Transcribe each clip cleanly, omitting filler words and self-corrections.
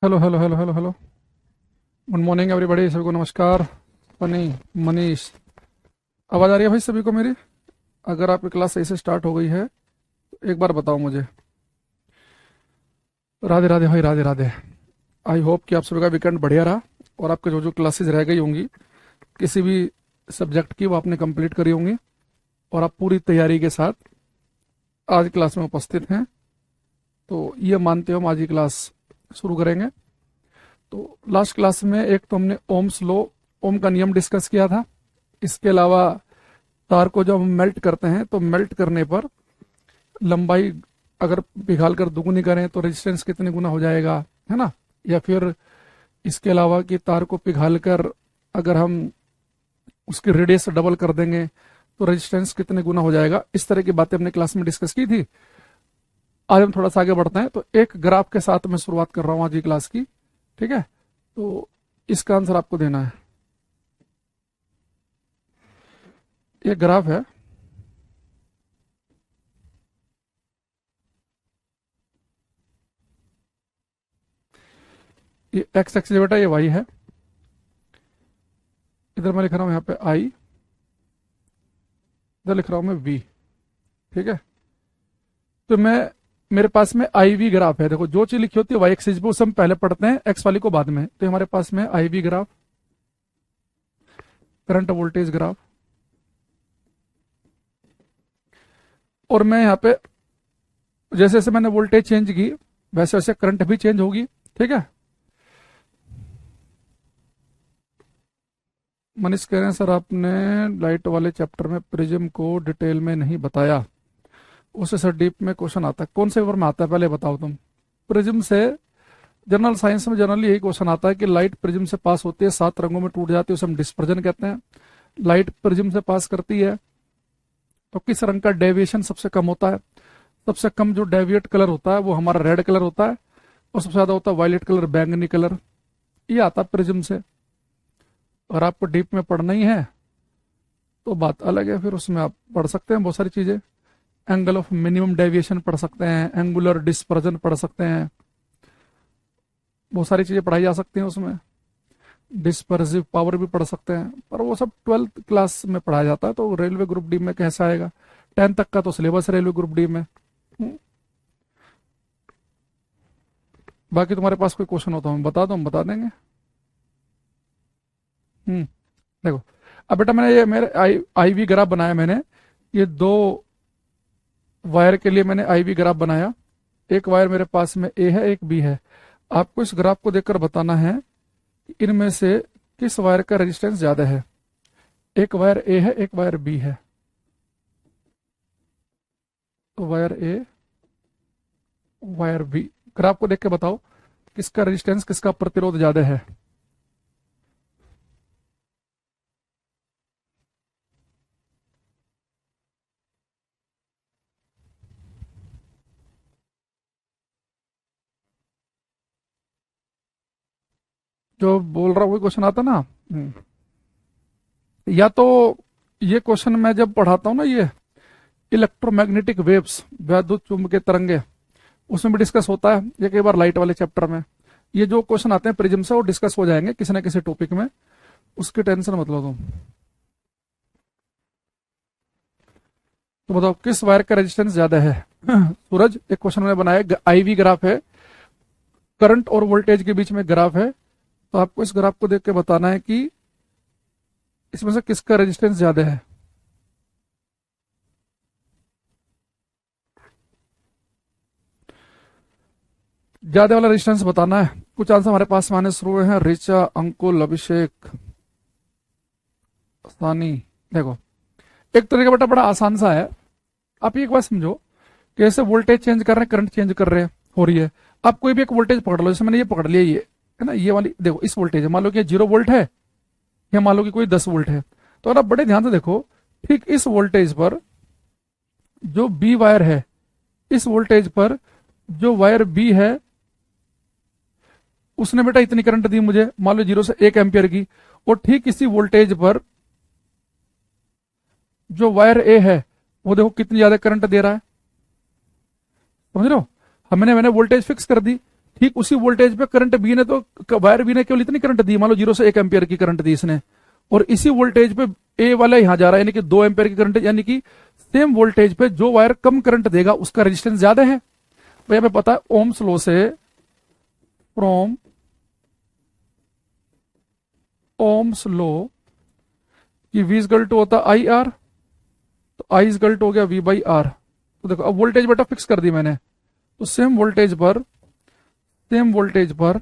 Hello hello hello hello hello. Good morning everybody, सभी को नमस्कार। फनी, मनीष, आवाज़ आ रही है भाई सभी को मेरी? अगर आपकी क्लास सही से स्टार्ट हो गई है तो एक बार बताओ मुझे। राधे राधे भाई, राधे राधे। आई होप कि आप सभी का वीकेंड बढ़िया रहा और आपके जो जो क्लासेस रह गई होंगी किसी भी सब्जेक्ट की वो आपने कंप्लीट करी होंगी और आप पूरी तैयारी के साथ आज क्लास में उपस्थित हैं। तो ये मानते हो हम आज की क्लास शुरू करेंगे। तो लास्ट क्लास में एक तो हमने ओम्स लॉ, ओम का नियम डिस्कस किया था। इसके अलावा तार को जब हम मेल्ट करते हैं तो मेल्ट करने पर लंबाई अगर पिघाल कर दुगुनी करें तो रेजिस्टेंस कितने गुना हो जाएगा, है ना? या फिर इसके अलावा कि तार को पिघाल कर अगर हम उसकी रेडियस डबल कर देंगे तो रेजिस्टेंस कितने गुना हो जाएगा। इस तरह की बातें हमने क्लास में डिस्कस की थी। आज हम थोड़ा सा आगे बढ़ते हैं। तो एक ग्राफ के साथ मैं शुरुआत कर रहा हूँ आज की क्लास की। ठीक है, तो इसका आंसर आपको देना है। ये ग्राफ है, ये एक्स एक्सिस बेटा, ये वाई है। इधर मैं लिख रहा हूँ यहाँ पे आई, इधर लिख रहा हूँ मैं वी। ठीक है, तो मैं मेरे पास में आई वी ग्राफ है। देखो जो चीज लिखी होती है वाई एक्सिस पे उसे हम पहले पढ़ते हैं, एक्स वाली को बाद में। तो हमारे पास में I V graph, current voltage graph, और मैं यहाँ पे जैसे जैसे मैंने वोल्टेज चेंज की वैसे वैसे करंट भी चेंज होगी। ठीक है, मनीष कह रहे हैं सर आपने लाइट वाले चैप्टर में प्रिज्म को डिटेल में नहीं बताया, उससे सर डीप में क्वेश्चन आता है। कौन से पेपर में आता है पहले बताओ तुम? प्रिज्म से जनरल साइंस में जनरली यही क्वेश्चन आता है कि लाइट प्रिज्म से पास होती है, 7 रंगों में टूट जाती है, उसे हम डिस्पर्जन कहते हैं। लाइट प्रिज्म से पास करती है तो किस रंग का डेविएशन सबसे कम होता है? सबसे कम जो डेविएट कलर होता है वो हमारा रेड कलर होता है, और सबसे ज्यादा होता है वायलेट कलर, बैंगनी कलर। ये आता है प्रिज्म से। अगर आपको डीप में पढ़ना ही है तो बात अलग है, फिर उसमें आप पढ़ सकते हैं बहुत सारी चीजें। एंगल ऑफ मिनिमम डेविएशन पढ़ सकते हैं, एंगुलर डिस्पर्जन पढ़ सकते हैं, बहुत सारी चीजें पढ़ाई जा सकती हैं उसमें। डिस्पर्सिव पावर भी पढ़ सकते हैं, पर वो सब 12th क्लास में पढ़ाया जाता है। तो रेलवे ग्रुप डी में कैसा आएगा? 10th तक का तो सिलेबस है रेलवे ग्रुप डी में। बाकी तुम्हारे पास कोई क्वेश्चन हो तो हम बता दो, हम बता देंगे। हम्म देखो, अब बेटा मैंने ये मेरे आई वी ग्राफ बनाया मैंने। ये दो वायर के लिए मैंने आई वी ग्राफ बनाया। एक वायर मेरे पास में ए है, एक बी है। आपको इस ग्राफ को देखकर बताना है कि इनमें से किस वायर का रेजिस्टेंस ज्यादा है। एक वायर ए है, एक वायर बी है। तो वायर ए, वायर बी, ग्राफ को देख के बताओ किसका रेजिस्टेंस, किसका प्रतिरोध ज्यादा है। जो बोल रहा हूँ वही क्वेश्चन आता ना। या तो ये क्वेश्चन मैं जब पढ़ाता हूँ ना, ये इलेक्ट्रोमैग्नेटिक वेव्स, वैद्युत चुंबकीय तरंगे, उसमें भी डिस्कस होता है। ये कई बार लाइट वाले चैप्टर में ये जो क्वेश्चन आते हैं प्रिज्म से वो डिस्कस हो जाएंगे किसी ना किसी टॉपिक में, उसकी टेंशन मत लो तुम। तो बताओ किस वायर का रेजिस्टेंस ज्यादा है? सूरज, एक क्वेश्चन मैंने बनाया, आईवी ग्राफ है, करंट और वोल्टेज के बीच में ग्राफ है। तो आपको इस ग्राफ को देख के बताना है कि इसमें से किसका रेजिस्टेंस ज्यादा है। ज्यादा वाला रेजिस्टेंस बताना है। कुछ आंसर हमारे पास में आने शुरू हुए हैं। रिचा, अंकुल, अभिषेक, सानी। देखो, एक तरीका बेटा बड़ा आसान सा है। आप एक बात समझो कि जैसे वोल्टेज चेंज कर रहे हैं, करंट चेंज कर रहे हैं, हो रही है। आप कोई भी एक वोल्टेज पकड़ लो, जैसे मैंने ये पकड़ लिया, ये है ना, ये वाली देखो, इस वोल्टेज है, मान लो कि 0 वोल्ट है, या मान लो कि कोई 10 वोल्ट है। तो अगर आप बड़े ध्यान से देखो, ठीक इस वोल्टेज पर जो बी वायर है, इस वोल्टेज पर जो वायर बी है, उसने बेटा इतनी करंट दी मुझे, मान लो 0 से 1 एम्पियर की। और ठीक इसी वोल्टेज पर जो वायर ए है वो देखो कितनी ज्यादा करंट दे रहा है। समझ रहे हो? मैंने वोल्टेज फिक्स कर दी। ठीक उसी वोल्टेज पे करंट बी ने तो वायर बी ने केवल इतनी करंट दी, मान लो 0 से 1 एम्पियर की करंट दी इसने, और इसी वोल्टेज पे ए वाला यहां जा रहा है, यानी कि 2 एम्पियर की करंट, यानी कि सेम वोल्टेज पे जो वायर कम करंट देगा उसका रेजिस्टेंस ज्यादा है। तो यहां पे पता है ओम्स लॉ से, फ्रॉम ओम्स लॉ कि V इजकल टू होता आई आर, तो I इजकल टू हो गया V बाई आर। तो देखो अब वोल्टेज बेटा फिक्स कर दी मैंने, तो सेम वोल्टेज पर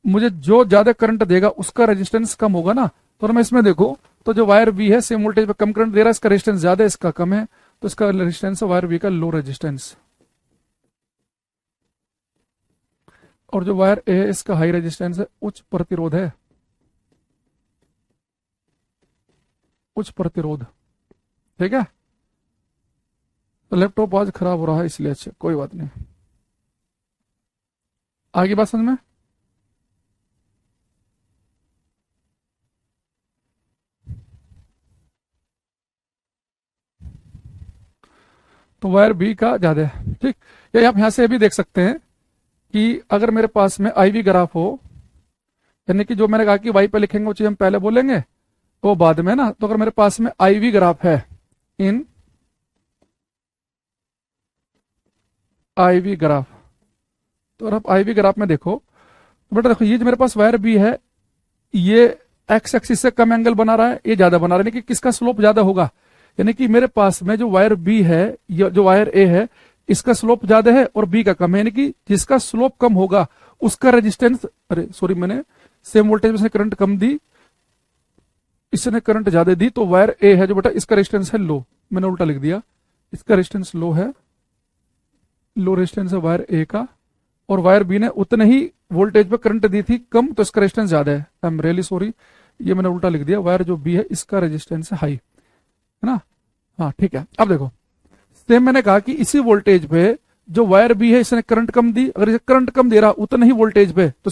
मुझे जो ज्यादा करंट देगा उसका रेजिस्टेंस कम होगा ना। तो मैं इसमें देखो, तो जो वायर बी है सेम वोल्टेज पर कम करंट दे रहा है, इसका रेजिस्टेंस ज्यादा है, इसका कम है, तो इसका रेजिस्टेंस है वायर बी का लो रेजिस्टेंस। और जो वायर ए है इसका हाई रेजिस्टेंस है, उच्च प्रतिरोध है, उच्च प्रतिरोध। ठीक है, तो लैपटॉप आज खराब हो रहा है इसलिए, अच्छा कोई बात नहीं, आगे बात समझ में। तो वायर बी का ज्यादा है, ठीक। या आप यहां से भी देख सकते हैं कि अगर मेरे पास में आई वी ग्राफ हो, यानी कि जो मैंने कहा कि वाई पे लिखेंगे वो चीज हम पहले बोलेंगे वो बाद में ना, तो अगर मेरे पास में आई वी ग्राफ है, इन आई वी ग्राफ, तो अगर आप आई वी ग्राफ में देखो, तो बेटा देखो ये जो मेरे पास वायर बी है, ये एक्स एक्सिस से कम एंगल बना रहा है, ये ज्यादा बना रहा है, यानी कि किसका स्लोप ज्यादा होगा, यानी कि मेरे पास में जो वायर बी है, ये जो वायर ए है, इसका स्लोप ज्यादा है और बी का कम है, यानी कि जिसका स्लोप कम होगा उसका रेजिस्टेंस, अरे सॉरी मैंने सेम वोल्टेज में से करंट कम दी, इसने करंट ज्यादा दी, तो वायर ए है जो बेटा इसका रेजिस्टेंस है लो, मैंने उल्टा लिख दिया, इसका रेजिस्टेंस लो है, लो रेजिस्टेंस है वायर ए का, और वायर बी ने उतने ही वोल्टेज पे करंट दी थी कम, तो इसका रेजिस्टेंस ज्यादा है। आई एम रियली सॉरी, ये मैंने उल्टा लिख दिया, वायर जो बी है इसका रेजिस्टेंस है हाई, है ना। हाँ ठीक है, अब देखो सेम मैंने कहा कि इसी वोल्टेज पे जो वायर बी है इसने करंट कम दी, अगर इसे करंट कम दे रहा उतना ही वोल्टेज पे, तो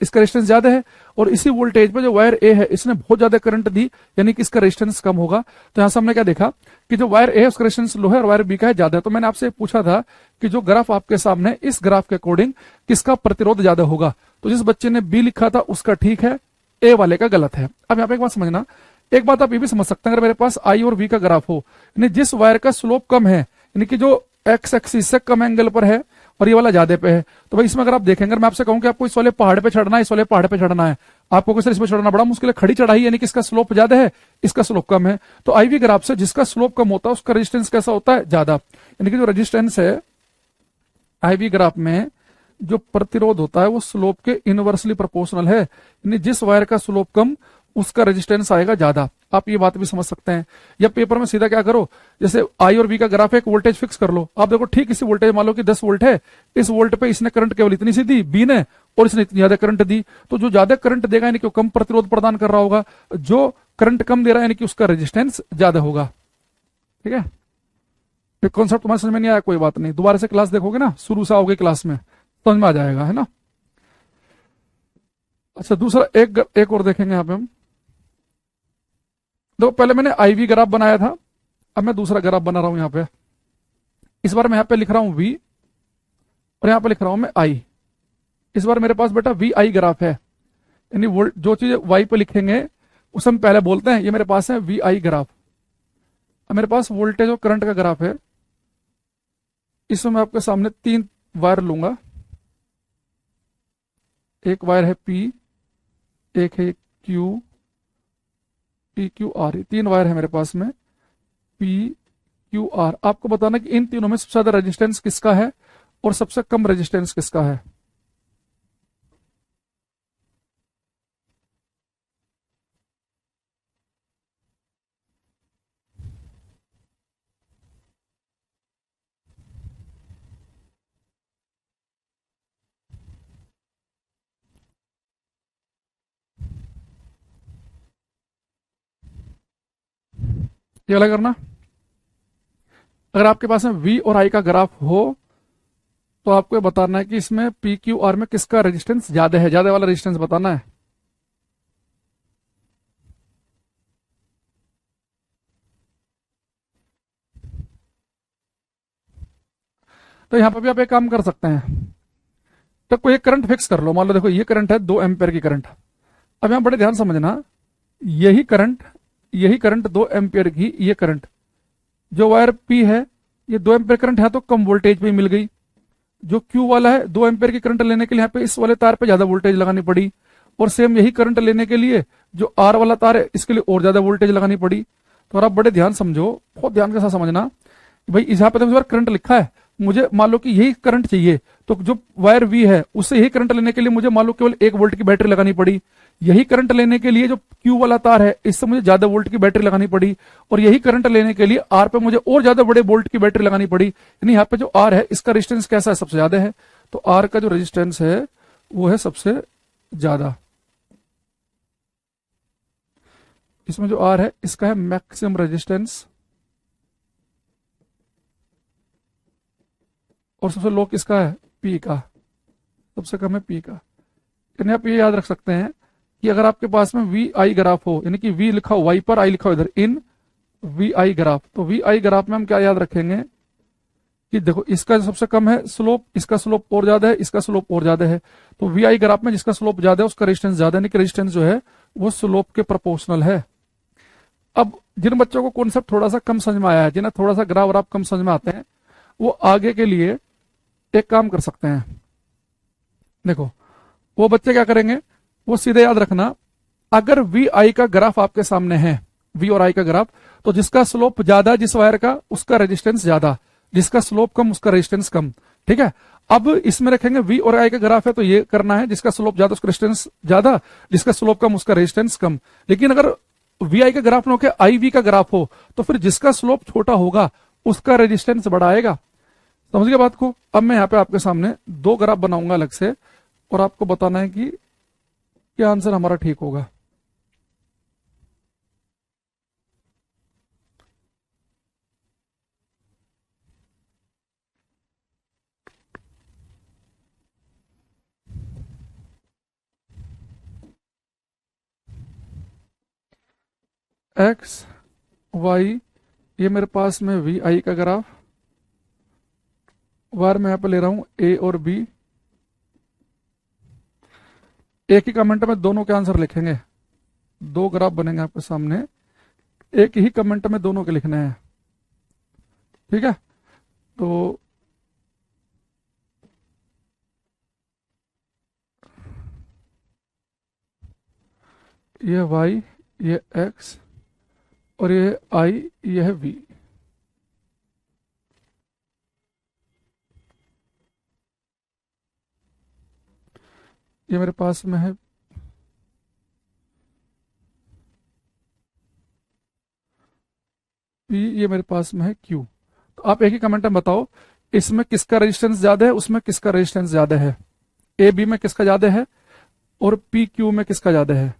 इसका रेजिस्टेंस ज्यादा है, और इसी वोल्टेज पे जो वायर ए है इसने बहुत ज्यादा करंट दी, यानी कि इसका रेजिस्टेंस कम होगा। तो यहां से हमने क्या देखा कि जो वायर ए है उसका रेजिस्टेंस लो है और वायर बी का है ज्यादा है। तो मैंने आपसे पूछा था कि जो ग्राफ आपके सामने है, इस ग्राफ के अकॉर्डिंग किसका प्रतिरोध ज्यादा होगा, तो जिस बच्चे ने बी लिखा था उसका ठीक है, ए वाले का गलत है। अब यहाँ पे एक बात समझना, एक बात आप ये भी समझ सकते हैं, अगर मेरे पास आई और वी का ग्राफ हो, यानी जिस वायर का स्लोप कम है, यानी कि जो एक्स एक्सिस से कम एंगल पर है और ये वाला ज्यादा पे है, तो भाई इसमें अगर आप देखेंगे, अगर मैं आपसे कहूं कि आपको इस वाले पहाड़ पे चढ़ना है, इस वाले पहाड़ पे चढ़ना है, आपको कैसे इस पे चढ़ना बड़ा मुश्किल है, खड़ी चढ़ाई, यानी कि इसका स्लोप ज्यादा है, इसका स्लोप कम है, तो आई वी ग्राफ से जिसका स्लोप कम होता है उसका रेजिस्टेंस कैसा होता है, ज्यादा, यानी कि जो रेजिस्टेंस है आई वी ग्राफ में, जो प्रतिरोध होता है वो स्लोप के इनवर्सली प्रोपोर्शनल है, यानी जिस वायर का स्लोप कम उसका रेजिस्टेंस आएगा ज्यादा। आप ये बात भी समझ सकते हैं। या पेपर में सीधा क्या करो, जैसे आई और बी का ग्राफ है, एक वोल्टेज फिक्स कर लो, आप देखो ठीक इसी वोल्टेज मान लो कि 10 वोल्ट है, इस वोल्ट पे इसने करंट केवल इतनी सी दी बी ने, और इसने इतनी ज्यादा करंट दी, तो जो ज्यादा करंट देगा यानी कि वो कम प्रतिरोध प्रदान कर रहा होगा, जो करंट कम दे रहा है यानी कि उसका रेजिस्टेंस ज्यादा होगा। ठीक है, कॉन्सेप्ट तुम्हारे समझ में नहीं आया कोई बात नहीं, दोबारा से क्लास देखोगे ना, शुरू से आओगे क्लास में समझ में आ जाएगा, है ना। अच्छा दूसरा एक और देखेंगे यहाँ पे हम, देखो पहले मैंने आईवी ग्राफ बनाया था, अब मैं दूसरा ग्राफ बना रहा हूं यहाँ पे। इस बार मैं यहाँ पे लिख रहा हूं वी और यहाँ पे लिख रहा हूं मैं आई। इस बार मेरे पास बेटा वी आई ग्राफ है, यानी जो चीज वाई पे लिखेंगे उसे हम पहले बोलते हैं, ये मेरे पास है वी आई ग्राफ। अब मेरे पास वोल्टेज और करंट का ग्राफ है, इसमें मैं आपके सामने 3 वायर लूंगा, एक वायर है पी, एक है Q, P Q R, 3 wire है मेरे पास में, पी क्यू आर। आपको बताना कि इन तीनों में सबसे ज्यादा रेजिस्टेंस किसका है और सबसे कम रेजिस्टेंस किसका है। ये वाला करना, अगर आपके पास में वी और आई का ग्राफ हो तो आपको ये बताना है कि इसमें पी क्यू आर में किसका रेजिस्टेंस ज्यादा है, ज्यादा वाला रेजिस्टेंस बताना है। तो यहां पर भी आप एक काम कर सकते हैं, तो कोई एक करंट फिक्स कर लो, मान लो देखो ये करंट है 2 एम्पियर की करंट। अब यहां बड़े ध्यान समझना, यही करंट, यही करंट 2 एम्पियर की, ये करंट जो वायर पी है, ये 2 एम्पियर करंट है तो कम वोल्टेज पे मिल गई। जो क्यू वाला है 2 एम्पियर की करंट लेने के लिए यहाँ पे इस वाले तार पे ज्यादा वोल्टेज लगानी पड़ी, और सेम यही करंट लेने के लिए जो आर वाला तार है इसके लिए और ज्यादा वोल्टेज लगानी पड़ी। तो आप बड़े ध्यान समझो, बहुत ध्यान के साथ समझना भाई। इस यहाँ पे तो करंट लिखा है, मुझे मान लो कि यही करंट चाहिए, तो जो वायर वी है उससे यही करंट लेने के लिए मुझे मान लो केवल 1 वोल्ट की बैटरी लगानी पड़ी। यही करंट लेने के लिए जो क्यू वाला तार है इससे मुझे ज्यादा वोल्ट की बैटरी लगानी पड़ी, और यही करंट लेने के लिए आर पे मुझे और ज्यादा बड़े वोल्ट की बैटरी लगानी पड़ी। यानी यहाँ पे जो आर है इसका रेजिस्टेंस कैसा है, सबसे ज्यादा है। तो आर का जो रेजिस्टेंस है वो है सबसे ज्यादा। इसमें जो आर है इसका है मैक्सिमम रेजिस्टेंस, और सबसे लो किसका है, पी का, सबसे कम है पी का। यानी आप ये याद रख सकते हैं कि अगर आपके पास में वी आई ग्राफ हो, यानी कि वी लिखा हो वाई पर, आई लिखा हो इधर, इन वी आई ग्राफ, तो वी आई ग्राफ में हम क्या याद रखेंगे कि देखो इसका सबसे कम है स्लोप, इसका स्लोप और ज्यादा है, इसका स्लोप और ज्यादा है। तो वी आई ग्राफ में जिसका स्लोप ज्यादा है उसका रेजिस्टेंस ज्यादा, यानी कि रेजिस्टेंस जो है वो स्लोप के प्रोपोर्शनल है। अब जिन बच्चों को कॉन्सेप्ट थोड़ा सा कम समझ में आया है, जिन्हें थोड़ा सा ग्राफ और आप कम समझ में आते हैं, वो आगे के लिए एक काम कर सकते हैं। देखो वो बच्चे क्या करेंगे, वो सीधे याद रखना, अगर वी आई का ग्राफ आपके सामने है, वी और आई का ग्राफ, तो जिसका स्लोप ज्यादा जिस वायर का उसका रेजिस्टेंस ज्यादा, जिसका स्लोप कम उसका रेजिस्टेंस कम। ठीक है, अब इसमें रखेंगे वी और आई का ग्राफ है तो ये करना है, जिसका स्लोप ज्यादा उसका रेजिस्टेंस ज्यादा, जिसका स्लोप कम उसका रेजिस्टेंस कम। लेकिन अगर वी आई का ग्राफ ना हो के आई वी का ग्राफ हो, तो फिर जिसका स्लोप छोटा होगा उसका रेजिस्टेंस बड़ा आएगा। समझ गए बात को। अब मैं यहाँ पे आपके सामने 2 ग्राफ बनाऊंगा अलग से, और आपको बताना है कि क्या आंसर हमारा ठीक होगा। एक्स वाई, ये मेरे पास में वी आई का ग्राफ, वायर मैं यहाँ पे ले रहा हूं ए और बी। एक ही कमेंट में दोनों के आंसर लिखेंगे, 2 ग्राफ बनेंगे आपके सामने, एक ही कमेंट में दोनों के लिखने हैं। ठीक है, तो ये y, ये x, और ये i, ये है v। ये मेरे पास में है p, ये मेरे पास में है q। तो आप एक ही कमेंट में बताओ इसमें किसका रेजिस्टेंस ज्यादा है, उसमें किसका रेजिस्टेंस ज्यादा है, ए बी में किसका ज्यादा है और पी क्यू में किसका ज्यादा है।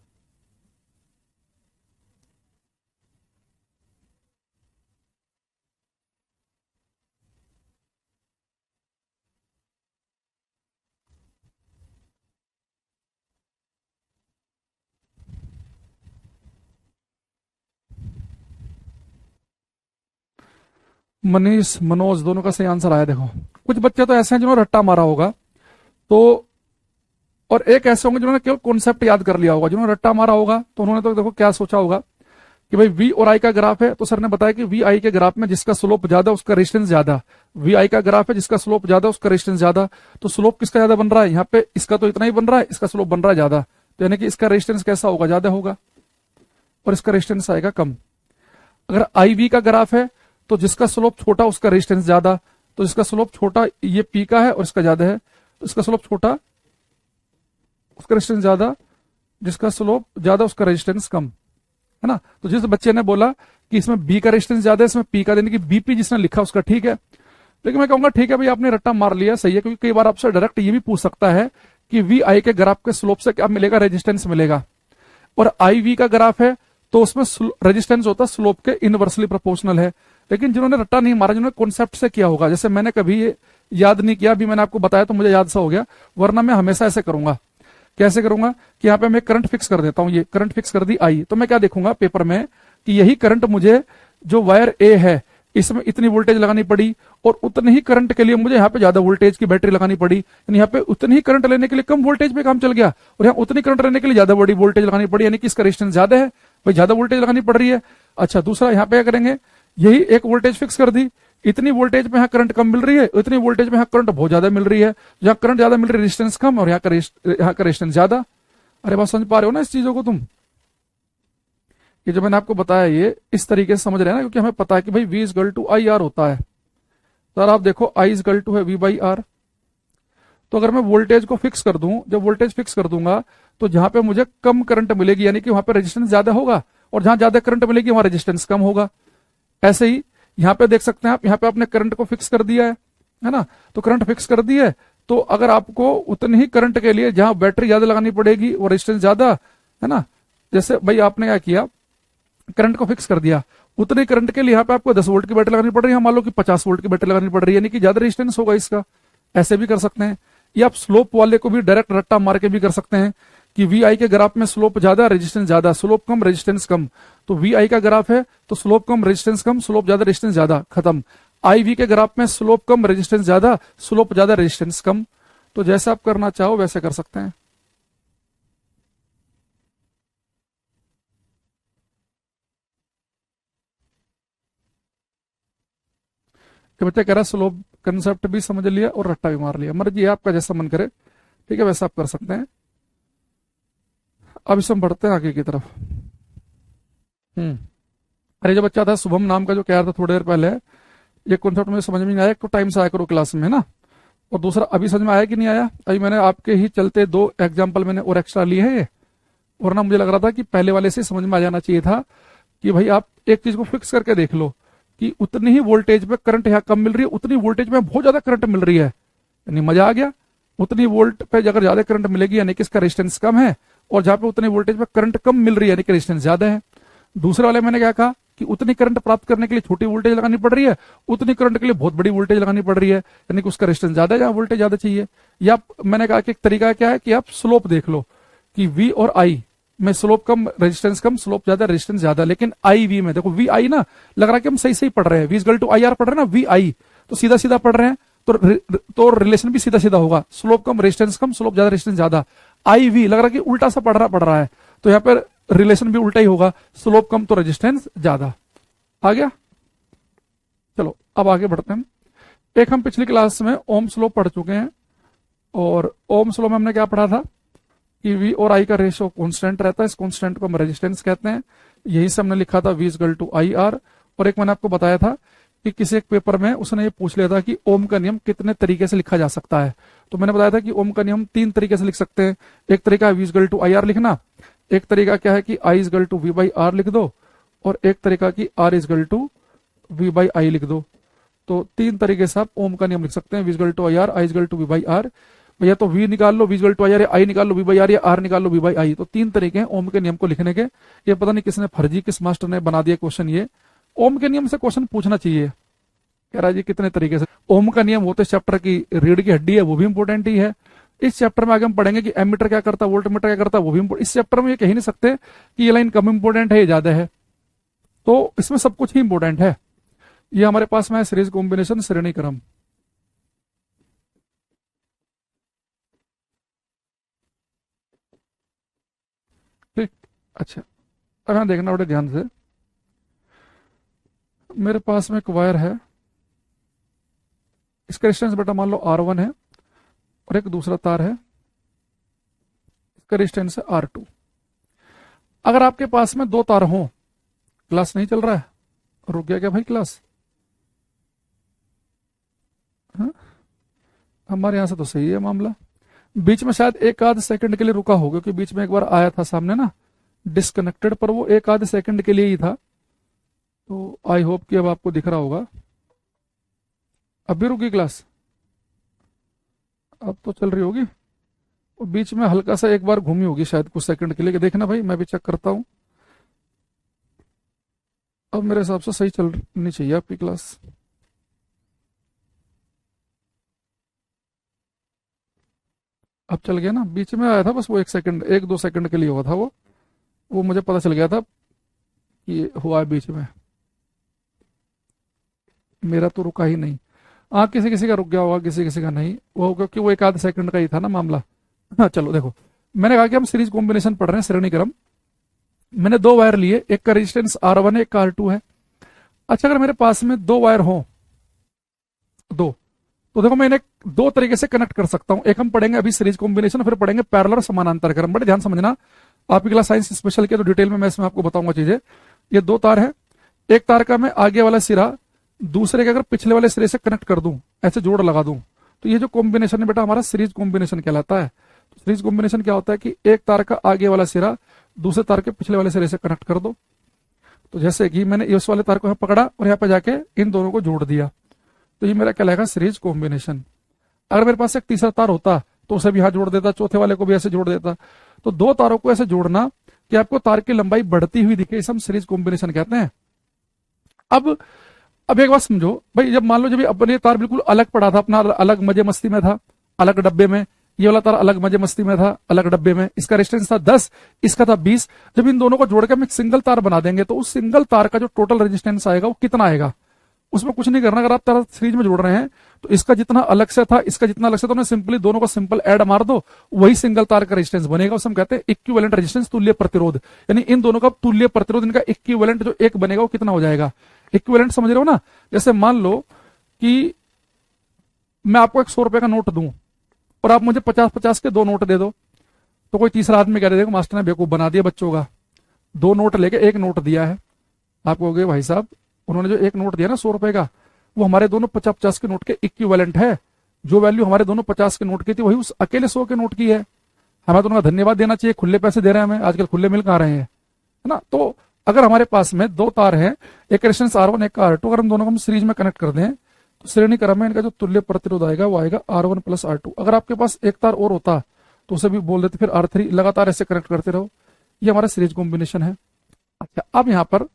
मनीष मनोज दोनों का सही आंसर आया। देखो कुछ बच्चे तो ऐसे हैं जिन्होंने रट्टा मारा होगा, तो और एक ऐसे होंगे जिन्होंने केवल कॉन्सेप्ट याद कर लिया होगा। जिन्होंने रट्टा मारा होगा तो उन्होंने तो देखो क्या सोचा होगा कि भाई वी और आई का ग्राफ है, तो सर ने बताया कि वी आई के ग्राफ में जिसका स्लोप ज्यादा उसका रेजिस्टेंस ज्यादा, वी आई का ग्राफ है जिसका स्लोप ज्यादा उसका रेजिस्टेंस ज्यादा। तो स्लोप किसका ज्यादा बन रहा है, यहाँ पे इसका तो इतना ही बन रहा है, इसका स्लोप बन रहा है ज्यादा, तो यानी कि इसका रेजिस्टेंस कैसा होगा, ज्यादा होगा, और इसका रेजिस्टेंस आएगा कम। अगर आई वी का ग्राफ है तो जिसका स्लोप छोटा उसका रेजिस्टेंस ज्यादा, तो जिसका स्लोप छोटा ये पी का है और इसका ज्यादा है, तो इसका स्लोप छोटा उसका रेजिस्टेंस ज्यादा, जिसका स्लोप ज्यादा उसका रेजिस्टेंस कम, है ना। तो जिस बच्चे ने बोला कि इसमें बी का रेजिस्टेंस ज्यादा है, इसमें पी का, यानी कि बीपी जिसने लिखा उसका ठीक है। लेकिन मैं कहूंगा ठीक है भाई आपने रट्टा मार लिया, सही है, क्योंकि कई बार आपसे डायरेक्ट ये भी पूछ सकता है कि वी आई के ग्राफ के स्लोप से क्या मिलेगा, रेजिस्टेंस मिलेगा। और आई वी का ग्राफ है तो उसमें रेजिस्टेंस होता है स्लोप के इनवर्सली प्रोपोर्शनल है। लेकिन जिन्होंने रट्टा नहीं मारा, जिन्होंने कॉन्सेप्ट से किया होगा, जैसे मैंने कभी ये याद नहीं किया, अभी मैंने आपको बताया तो मुझे याद सा हो गया, वरना मैं हमेशा ऐसे करूंगा। कैसे करूंगा कि यहाँ पे मैं करंट फिक्स कर देता हूं, ये करंट फिक्स कर दी आई, तो मैं क्या देखूंगा पेपर में कि यही करंट मुझे जो वायर ए है इसमें इतनी वोल्टेज लगानी पड़ी, और उतने ही करंट के लिए मुझे यहाँ पे ज्यादा वोल्टेज की बैटरी लगानी पड़ी, यानी यहाँ पे उतनी ही करंट लेने के लिए कम वोल्टेज पे काम चल गया, और यहाँ उतनी करंट लेने के लिए ज्यादा बड़ी वोल्टेज लगानी पड़ी, यानी कि इसका रेजिस्टेंस ज्यादा है, भाई ज्यादा वोल्टेज लगानी पड़ रही है। अच्छा, दूसरा यहाँ पे क्या करेंगे, यही एक वोल्टेज फिक्स कर दी, इतनी वोल्टेज में यहाँ करंट कम मिल रही है, इतनी वोल्टेज में यहाँ करंट बहुत ज्यादा मिल रही है, जहाँ करंट ज्यादा मिल रही है रेजिस्टेंस कम, और यहाँ का रेजिस्टेंस ज्यादा। अरे बात समझ पा रहे हो ना इस चीजों को तुम? ये जो मैंने आपको बताया ये इस तरीके से समझ रहे हैं ना, क्योंकि हमें पता है कि भाई V is equal to I R होता है। सर आप देखो I इज इक्वल टू है V बाई आर। तो अगर मैं वोल्टेज को फिक्स कर दूं, जब वोल्टेज फिक्स कर दूंगा तो जहां पे मुझे कम करंट मिलेगी, यानी कि वहां पे रेजिस्टेंस ज्यादा होगा, और जहां ज्यादा करंट मिलेगी वहां रेजिस्टेंस कम होगा। ऐसे ही यहाँ पे देख सकते हैं आप, यहाँ पे आपने करंट को फिक्स कर दिया है ना, तो करंट फिक्स कर दिया है, तो अगर आपको उतनी ही करंट के लिए जहां बैटरी ज्यादा लगानी पड़ेगी और रेजिस्टेंस ज्यादा है ना, जैसे भाई आपने क्या किया, करंट को फिक्स कर दिया, उतने करंट के लिए यहाँ पे आपको 10 वोल्ट की बैटरी लगानी पड़ रही है, मान लो कि 50 वोल्ट की बैटरी लगानी पड़ रही है, यानी कि ज्यादा रेजिस्टेंस होगा इसका। ऐसे भी कर सकते हैं, या आप स्लोप वाले को भी डायरेक्ट रट्टा मार के भी कर सकते हैं कि वी आई के ग्राफ में स्लोप ज्यादा रेजिस्टेंस ज्यादा, स्लोप कम रेजिस्टेंस कम, तो वी आई का ग्राफ है तो स्लोप कम रेजिस्टेंस कम, स्लोप ज्यादा रेजिस्टेंस ज्यादा, खत्म। आई वी के ग्राफ में स्लोप कम रेजिस्टेंस ज्यादा, स्लोप ज्यादा रेजिस्टेंस कम। तो जैसे आप करना चाहो वैसे कर सकते हैं। कि बच्चा कह रहा है स्लोप कंसेप्ट भी समझ लिया और रट्टा भी मार लिया, मर्जी है आपका, जैसा मन करे, ठीक है, वैसा आप कर सकते हैं। अब इसे हम बढ़ते हैं आगे की तरफ। हम्म। अरे जो बच्चा था शुभम नाम का, जो कह रहा था थोड़ी देर पहले, ये कॉन्सेप्ट मुझे समझ में नहीं आया, एक तो टाइम से आया करो क्लास में, है ना, और दूसरा अभी समझ में आया कि नहीं आया? अभी मैंने आपके ही चलते 2 एग्जाम्पल मैंने और एक्स्ट्रा लिए हैं, वरना मुझे लग रहा था कि पहले वाले से समझ में आ जाना चाहिए था कि भाई आप एक चीज को फिक्स करके देख लो कि उतनी ही वोल्टेज पे करंट यहाँ कम मिल रही है, उतनी वोल्टेज में बहुत ज्यादा करंट मिल रही है, यानी मजा आ गया। उतनी वोल्ट पे अगर ज्यादा करंट मिलेगी यानी कि इसका रेजिस्टेंस कम है, और जहां पे उतनी वोल्टेज पे करंट कम मिल रही है यानी कि रेजिस्टेंस ज्यादा है। दूसरे वाले मैंने क्या कहा कि उतनी करंट प्राप्त करने के लिए छोटी वोल्टेज लगानी पड़ रही है, उतनी करंट के लिए बहुत बड़ी वोल्टेज लगानी पड़ रही है, यानी कि उसका रेजिस्टेंस ज्यादा है जहां वोल्टेज ज्यादा चाहिए। या मैंने कहा कि एक तरीका क्या है कि आप स्लोप देख लो कि V और I में स्लोप कम रेजिस्टेंस कम, स्लोप ज्यादा रेजिस्टेंस ज्यादा, लेकिन आई वी में देखो वी आई ना, लग रहा है कि हम सही सही पढ़ रहे हैं, V equal to I R पढ़ रहे हैं ना, वी आई तो सीधा सीधा पढ़ रहे हैं, तो रिलेशन भी सीधा सीधा होगा, स्लोप कम रेजिस्टेंस कम, स्लोप ज्यादा रेजिस्टेंस ज्यादा। आई वी लग रहा है कि उल्टा सा पढ़ रहा है, तो यहाँ पर रिलेशन भी उल्टा ही होगा, स्लोप कम तो रेजिस्टेंस ज्यादा। आ गया? चलो अब आगे बढ़ते हैं। एक हम पिछली क्लास में ओम स्लो पढ़ चुके हैं, और ओम स्लो में हमने क्या पढ़ा था कि V और I का रेशियो कांस्टेंट रहता है, इस कांस्टेंट को हम रेजिस्टेंस कहते हैं। यही से हमने लिखा था V equal to I R. और एक मैंने आपको बताया था कि किसी एक पेपर में उसने ये पूछ लिया था कि ओम का नियम कितने तरीके से लिखा जा सकता है, तो मैंने बताया था कि ओम का नियम 3 तरीके से लिख सकते हैं। एक तरीका है V equal to I R लिखना, एक तरीका क्या है कि I equal to V by R लिख दो, और एक तरीका कि R equal to V by I लिख दो। तो 3 तरीके से आप ओम का नियम लिख सकते हैं, V equal to I R, I equal to V by R, या तो V निकाल लो V equal to I R, या I निकाल लो V बाई आर, या R निकाल लो V बाई आई। तो 3 तरीके हैं ओम के नियम को लिखने के। ये पता नहीं किसने फर्जी, किस मास्टर ने बना दिया क्वेश्चन, ये ओम के नियम से क्वेश्चन पूछना चाहिए। कह रहा है जी कितने तरीके से ओम का नियम, वो तो चैप्टर की रीढ़ की हड्डी है, वो भी इंपॉर्टेंट ही है। इस चैप्टर में आगे हम पढ़ेंगे कि एमीटर क्या करता है, वोल्ट मीटर क्या करता है, वो भी इस चैप्टर में ये कह ही नहीं सकते कि ये लाइन कम इंपॉर्टेंट है, ये ज्यादा है, तो इसमें सब कुछ ही इंपॉर्टेंट है। ये हमारे पास में है सीरीज कॉम्बिनेशन श्रेणी क्रम। ठीक, अच्छा अब यहाँ देखना बड़े ध्यान से, मेरे पास में एक वायर है, इसका रेजिस्टेंस बेटा मान लो R1 है, और एक दूसरा तार है, इसका रेजिस्टेंस है R2। अगर आपके पास में 2 तार हों, क्लास नहीं चल रहा है, रुक गया क्या भाई क्लास? हाँ? हमारे यहां से तो सही है मामला, बीच में शायद एक आध सेकंड के लिए रुका हो, क्योंकि बीच में एक बार आया था सामने ना डिस्कनेक्टेड, पर वो एक आध सेकंड के लिए ही था। तो आई होप कि अब आपको दिख रहा होगा। अब भी रुकी क्लास? अब तो चल रही होगी, वो बीच में हल्का सा एक बार घूमी होगी शायद कुछ सेकंड के लिए, देखना भाई मैं भी चेक करता हूँ। अब मेरे हिसाब से सही चलनी चाहिए आपकी क्लास। अब चल गया ना, बीच में आया था बस वो 1 सेकंड, 1-2 सेकंड के लिए हुआ था वो मुझे पता चल गया था कि हुआ है बीच में। मेरा तो रुका ही नहीं। हाँ, किसी किसी का रुक गया होगा, किसी किसी का नहीं, वो क्योंकि वो एक आध सेकंड का ही था ना मामला। हाँ चलो देखो, मैंने कहा कि हम सीरीज कॉम्बिनेशन पढ़ रहे हैं, श्रेणी क्रम। मैंने दो वायर लिए, एक का रेजिस्टेंस R1 है, एक का R2 है। अच्छा, अगर मेरे पास में दो वायर हो, दो, तो देखो मैं इन्हें दो तरीके से कनेक्ट कर सकता हूं। एक हम पढ़ेंगे अभी सीरीज कॉम्बिनेशन, फिर पढ़ेंगे पैरेलल और समानांतर क्रम। बड़े ध्यान समझना, आपकी क्लास साइंस स्पेशल के तो डिटेल में मैं इसमें आपको बताऊंगा चीजें। ये दो तार है, एक तार का मैं आगे वाला सिरा दूसरे के अगर पिछले वाले सिरे से कनेक्ट कर दूं, ऐसे जोड़ लगा दूं, तो ये जो कॉम्बिनेशन है बेटा हमारा सीरीज कॉम्बिनेशन कहलाता है। तो सीरीज कॉम्बिनेशन क्या होता है कि एक तार का आगे वाला सिरा दूसरे तार के पिछले वाले सिरे से कनेक्ट कर दो। तो जैसे कि मैंने इस वाले तार को यहाँ पकड़ा और यहाँ पे जाके इन दोनों को जोड़ दिया, तो ये मेरा कहलाएगा सीरीज कॉम्बिनेशन। अगर मेरे पास एक तीसरा तार होता तो उसे भी यहाँ जोड़ देता, चौथे वाले को भी ऐसे जोड़ देता। तो दो तारों को ऐसे जोड़ना कि आपको तार की लंबाई बढ़ती हुई दिखे, इसे हम सीरीज कॉम्बिनेशन कहते हैं। अब एक बात समझो भाई, जब मान लो जब अपने तार बिल्कुल अलग पड़ा था, अपना अलग मजे मस्ती में था, अलग डब्बे में, ये वाला तार अलग मजे मस्ती में था, अलग डब्बे में, इसका रेजिस्टेंस था 10, इसका था 20। जब इन दोनों को जोड़ के हम एक सिंगल तार बना देंगे तो उस सिंगल तार का जो टोटल रेजिस्टेंस आएगा वो कितना आएगा, उसमें कुछ नहीं करना। अगर आप तार सीरीज में जोड़ रहे हैं तो इसका जितना अलग से था, इसका जितना अलग से, तो उन्हें सिंपली दोनों को सिंपल ऐड मार दो, वही सिंगल तार का रेजिस्टेंस बनेगा। उसे हम कहते हैं इक्विवेलेंट रेजिस्टेंस, तुल्य प्रतिरोध। यानी इन दोनों का तुल्य प्रतिरोध, इनका इक्विवेलेंट जो एक बनेगा वो कितना हो जाएगा। इक्विवेलेंट समझ रहे हो ना? जैसे मान लो कि मैं आपको एक 100 रुपए का नोट दूं और आप मुझे 50-50 के दो नोट दे दो, तो कोई तीसरा आदमी कह देगा मास्टर ने बेवकूफ बना दिया बच्चों का, दो नोट लेके एक नोट दिया है। आप कहोगे भाई साहब उन्होंने जो एक नोट दिया ना 100 रुपए का, वो हमारे दोनों 50-50 के नोट के इक्विवेलेंट है। जो वैल्यू हमारे दोनों 50 के नोट की थी वही उस अकेले 100 के नोट की है। हमें तो उनका धन्यवाद देना चाहिए, खुले पैसे दे रहे हैं हमें, आजकल खुले मिल कहाँ रहे हैं, है ना। तो अगर हमारे पास में दो तार हैं, एक रेजिस्टेंस R1 एक का R2, अगर हम दोनों को हम सीरीज में कनेक्ट कर दें तो श्रेणी क्रम में इनका जो तुल्य प्रतिरोध आएगा वो आएगा R1 प्लस R2। अगर आपके पास एक तार और होता तो उसे भी बोल देते फिर R3, लगातार ऐसे कनेक्ट करते रहो। ये हमारा सीरीज कॉम्बिनेशन है। अच्छा, अब यहाँ पर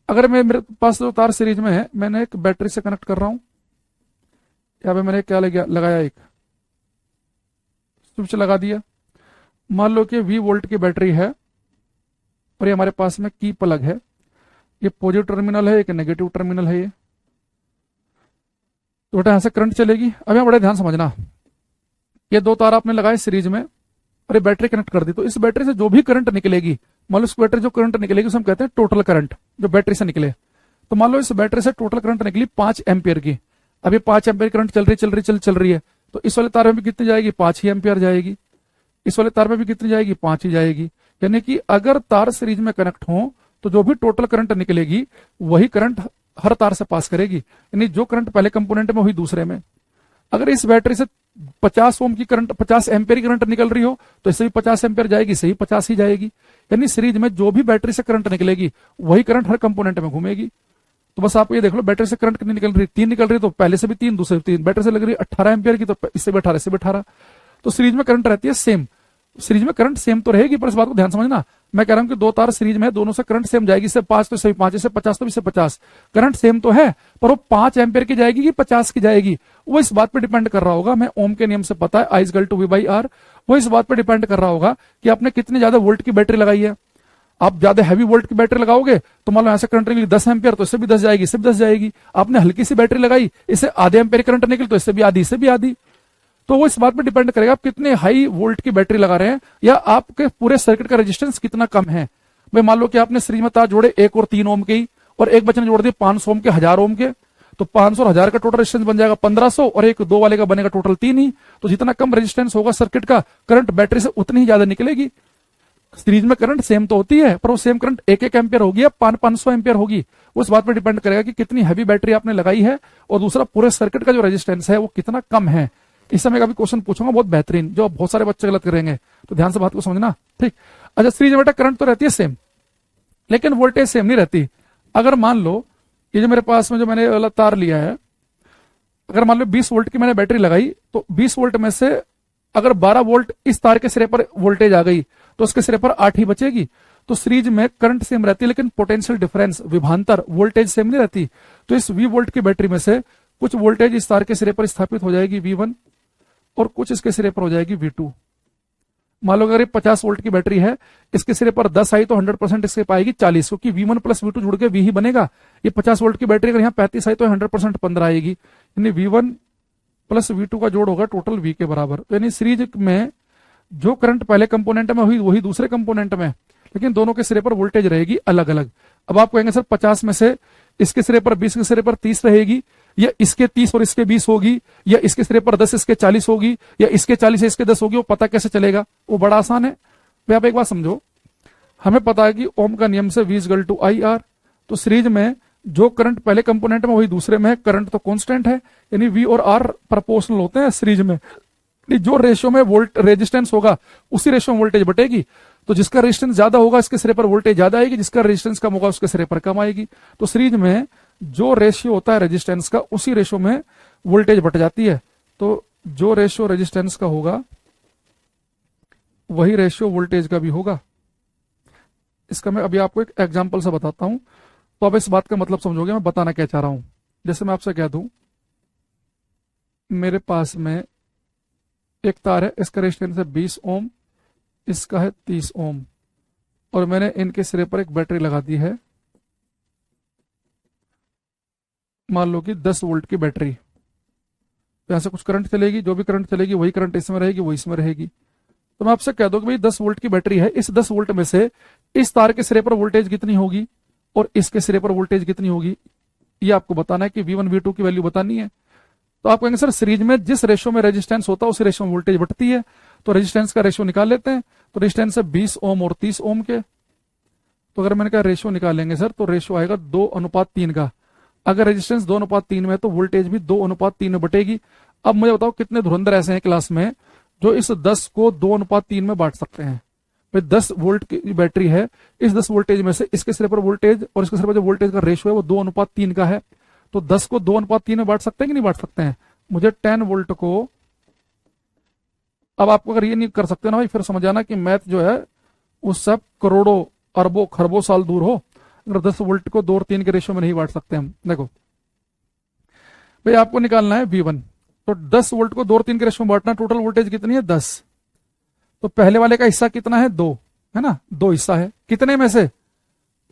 अगर मेरे पास जो तार सीरीज में है, मैंने एक बैटरी से कनेक्ट कर रहा हूं, यहाँ पे मैंने क्या लगाया, एक स्विच लगा दिया। मान लो कि 20 वोल्ट की बैटरी है और ये हमारे पास में की प्लग है, ये पॉजिटिव टर्मिनल है, एक नेगेटिव टर्मिनल है। ये तो बेटा यहां से करंट चलेगी। अब यहाँ बड़े ध्यान समझना, ये दो तार आपने लगाए सीरीज में और ये बैटरी कनेक्ट कर दी, तो इस बैटरी से जो भी करंट निकलेगी, मान लो इस बैटरी जो करंट निकलेगी उसे हम कहते हैं टोटल करंट, जो बैटरी से निकले। तो मान लो इस बैटरी से टोटल करंट निकली 5 एम्पियर की। अब ये 5 एम्पियर करंट चल रही है, तो इस वाले तार में भी कितनी जाएगी, 5 ही एम्पियर जाएगी। इस वाले तार में भी कितनी जाएगी, 5 ही जाएगी। यानी कि अगर तार सीरीज में कनेक्ट हो तो जो भी टोटल करंट निकलेगी वही करंट हर तार से पास करेगी, यानी जो करंट पहले कंपोनेंट में वही दूसरे में। अगर इस बैटरी से 50 ओम की करंट, 50 एम्पियर की करंट निकल रही हो तो इससे भी 50 एम्पियर जाएगी, सही 50 ही जाएगी। यानी सीरीज में जो भी बैटरी से करंट निकलेगी वही करंट हर कंपोनेंट में घूमेगी। तो बस आप ये देख लो, बैटरी से करंट कितनी निकल रही, 3 निकल रही, तो पहले से भी 3, दूसरे से 3। बैटरी से लग रही 18 एम्पियर की, तो इससे भी 18, इससे भी 18। तो सीरीज में करंट रहती है सेम। सीरीज में करंट सेम तो रहेगी, पर इस बात को ध्यान समझना, मैं कह रहा हूं कि दो तार सीरीज में, दोनों से करंट सेम जाएगी। इससे 5 तो इससे 5, इससे 50 तो इससे 50। करंट सेम तो है, पर वो 5 एम्पियर की जाएगी कि 50 की जाएगी, वो इस बात पे डिपेंड कर रहा होगा। मैं ओम के नियम से पता है, I is equal to V/R, वो इस बात पे डिपेंड कर रहा होगा कि आपने कितने ज्यादा वोल्ट की बैटरी लगाई है। आप ज्यादा हैवी वोल्ट की बैटरी लगाओगे तो मान लो ऐसे करंट निकली 10 एम्पियर, तो इससे भी 10 जाएगी, इससे भी 10 जाएगी। आपने हल्की सी बैटरी लगाई, इससे आधे एम्पियर करंट निकली, तो इससे भी आधी, इससे भी आधी। तो वो इस बात पे डिपेंड करेगा आप कितने हाई वोल्ट की बैटरी लगा रहे हैं या आपके पूरे सर्किट का रेजिस्टेंस कितना कम है। भाई मान लो कि आपने सीरीज में तार जोड़े 1 और 3 ओम के ही, और एक बच्चे ने जोड़ दिए 500 ओम के, 1000 ओम के, तो 500 और 1000 का टोटल रेजिस्टेंस बन जाएगा 1500, और एक 2 वाले का बनेगा टोटल 3 ही। तो जितना कम रेजिस्टेंस होगा सर्किट का, करंट बैटरी से उतनी ही ज्यादा निकलेगी। सीरीज में करंट सेम तो होती है, पर वो सेम करंट 1-1 एम्पियर होगी या 500 एम्पियर होगी, उस बात पर डिपेंड करेगा कि कितनी हैवी बैटरी आपने लगाई है, और दूसरा पूरे सर्किट का जो रेजिस्टेंस है वो कितना कम है। इस समय का भी क्वेश्चन पूछूंगा बहुत बेहतरीन, जो बहुत सारे बच्चे गलत करेंगे, तो ध्यान से बात को समझना, ठीक। अच्छा, सीरीज में बेटा करंट तो रहती है सेम, लेकिन वोल्टेज सेम नहीं रहती। अगर मान लो ये जो मेरे पास में जो मैंने वाला तार लिया है, अगर मान लो 20 वोल्ट की मैंने बैटरी लगाई, तो 20 वोल्ट में से अगर 12 वोल्ट इस तार के सिरे पर वोल्टेज आ गई तो उसके सिरे पर 8 ही बचेगी। तो सीरीज में करंट सेम रहती है, लेकिन पोटेंशियल डिफरेंस, विभांतर, वोल्टेज सेम नहीं रहती। तो इस 20 वोल्ट की बैटरी में से कुछ वोल्टेज इस तार के सिरे पर स्थापित हो जाएगी V1, और कुछ इसके सिरे पर हो जाएगी V2। मान लो अगर ये 50 वोल्ट की बैटरी है, इसके सिरे पर 10 आई तो 100% इसके पाएगी 40, क्योंकि V1 प्लस V2 जुड़ के V ही बनेगा। ये 50 वोल्ट की बैटरी अगर यहाँ 35 आई तो 100% 15 आएगी, यानी V1 प्लस V2 का जोड़ होगा टोटल V के बराबर। तो यानी सीरीज में जो करंट पहले कंपोनेंट में हुई वही दूसरे कंपोनेंट में, लेकिन दोनों के सिरे पर वोल्टेज रहेगी अलग अलग। अब आप कहेंगे सर 50 में से इसके सिरे पर 20, के सिरे पर 30 रहेगी, या इसके 30 और इसके 20 होगी, या इसके सिरे पर 10 इसके 40 होगी, या इसके 40 इसके 10 होगी, वो पता कैसे चलेगा? वो बड़ा आसान है भाई। आप एक बात समझो, हमें पता है कि ओम का नियम से V equal to I R. तो सीरीज में जो करंट पहले कंपोनेंट में वही दूसरे में है, करंट तो कांस्टेंट है, यानी V और R प्रोपोर्शनल होते हैं सीरीज में। जो रेशियो में वोल्ट रेजिस्टेंस होगा उसी रेशियो में वोल्टेज बटेगी। तो जिसका रेजिस्टेंस ज्यादा होगा इसके सिरे पर वोल्टेज ज्यादा आएगी, जिसका रेजिस्टेंस कम होगा उसके सिरे पर कम आएगी। तो सीरीज में जो रेशियो होता है रेजिस्टेंस का, उसी रेशियो में वोल्टेज बट जाती है। तो जो रेशियो रेजिस्टेंस का होगा वही रेशियो वोल्टेज का भी होगा। इसका मैं अभी आपको एक एग्जाम्पल से बताता हूं, तो अब इस बात का मतलब समझोगे मैं बताना क्या चाह रहा हूं। जैसे मैं आपसे कह दूं, मेरे पास में एक तार है, इसका रेजिस्टेंस है 20 ओम, इसका है 30 ओम, और मैंने इनके सिरे पर एक बैटरी लगा दी है, मान लो कि 10 वोल्ट की बैटरी। तो यहां से कुछ करंट चलेगी, जो भी करंट चलेगी वही करंट इसमें रहेगी, वही इसमें रहेगी। तो मैं आपसे कह दूं कि भाई 10 वोल्ट की बैटरी है, इस 10 वोल्ट में से इस तार के सिरे पर वोल्टेज कितनी होगी और इसके सिरे पर वोल्टेज कितनी होगी, ये आपको बताना है कि V1 V2 की वैल्यू बतानी है। तो आप कहेंगे सर सीरीज में जिस रेशियो में रेजिस्टेंस होता है उसी रेशियो में वोल्टेज बढ़ती है, तो रेजिस्टेंस का रेशियो निकाल लेते हैं। तो रेजिस्टेंस है 20 ओम और 30 ओम के। तो अगर मैंने कहा रेशियो निकालेंगे सर, तो रेशियो आएगा 2:3 का। अगर रेजिस्टेंस 2:3 में है तो वोल्टेज भी 2:3 में बटेगी। अब मुझे बताओ कितने धुरंधर ऐसे हैं क्लास में जो इस 10 को 2:3 में बांट सकते हैं? भाई 10 वोल्ट की बैटरी है, इस 10 वोल्टेज में से इसके सिरे पर वोल्टेज और इसके सिरे पर जो वोल्टेज का रेशियो है वो 2:3 का है। तो 10 को 2:3 में बांट सकते हैं कि नहीं बांट सकते हैं? मुझे 10 वोल्ट को, अब आपको अगर ये नहीं कर सकते ना भाई, फिर समझ आना कि मैथ जो है वो सब करोड़ों अरबों खरबों साल दूर हो, अगर 10 वोल्ट को 2 और 3 के रेशियो में नहीं बांट सकते हम। देखो भाई, आपको निकालना है V1, तो 10 वोल्ट को 2 और 3 के रेशियो में बांटना, टोटल वोल्टेज कितनी है 10। तो पहले वाले का हिस्सा कितना है 2, है ना, 2 हिस्सा है, कितने में से?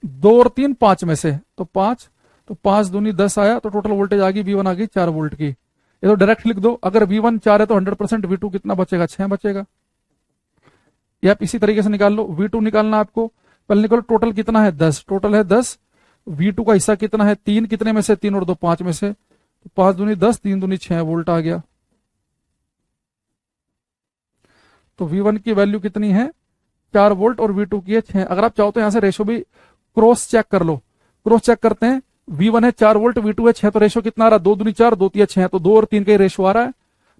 2 और 3 5 में से, तो 5, तो 5 दूनी 10 आया, तो टोटल वोल्टेज आ गई V1 आ गई 4 वोल्ट की। ये तो डायरेक्ट लिख दो, अगर V1 4 है तो 100% V2 कितना बचेगा? 6 बचेगा। या आप इसी तरीके से निकाल लो, V2 निकालना आपको, पहले निकालो टोटल कितना है 10, टोटल है 10, V2 का हिस्सा कितना है 3, कितने में से? 3 और 2 5 में से, तो 5 दूनी 10, 3 दूनी 6 वोल्ट आ गया। तो V1 की वैल्यू कितनी है? 4 वोल्ट, और V2 की है 6। अगर आप चाहो तो यहां से रेशो भी क्रॉस चेक कर लो। क्रॉस चेक करते हैं, V1 है 4 वोल्ट, V2 है 6, तो रेशो कितना आ रहा है? 2 दूनी 4, 2 तिया 6, तो 2 और 3 का ही रेशो आ रहा है।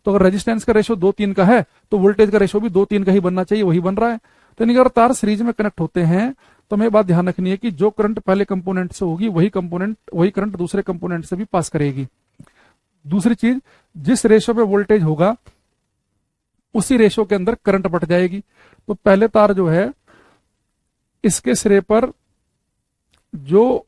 तो अगर रेजिस्टेंस का रेशो 2-3 का है तो वोल्टेज का रेशो भी 2-3 का ही बनना चाहिए, वही बन रहा है। तो यानी अगर तार सीरीज में कनेक्ट होते हैं तो हमें बात ध्यान रखनी है कि जो करंट पहले कंपोनेंट से होगी वही करंट दूसरे कंपोनेंट से भी पास करेगी। दूसरी चीज, जिस रेशो पे वोल्टेज होगा उसी रेशो के अंदर करंट बट जाएगी। तो पहले तार जो है इसके सिरे पर जो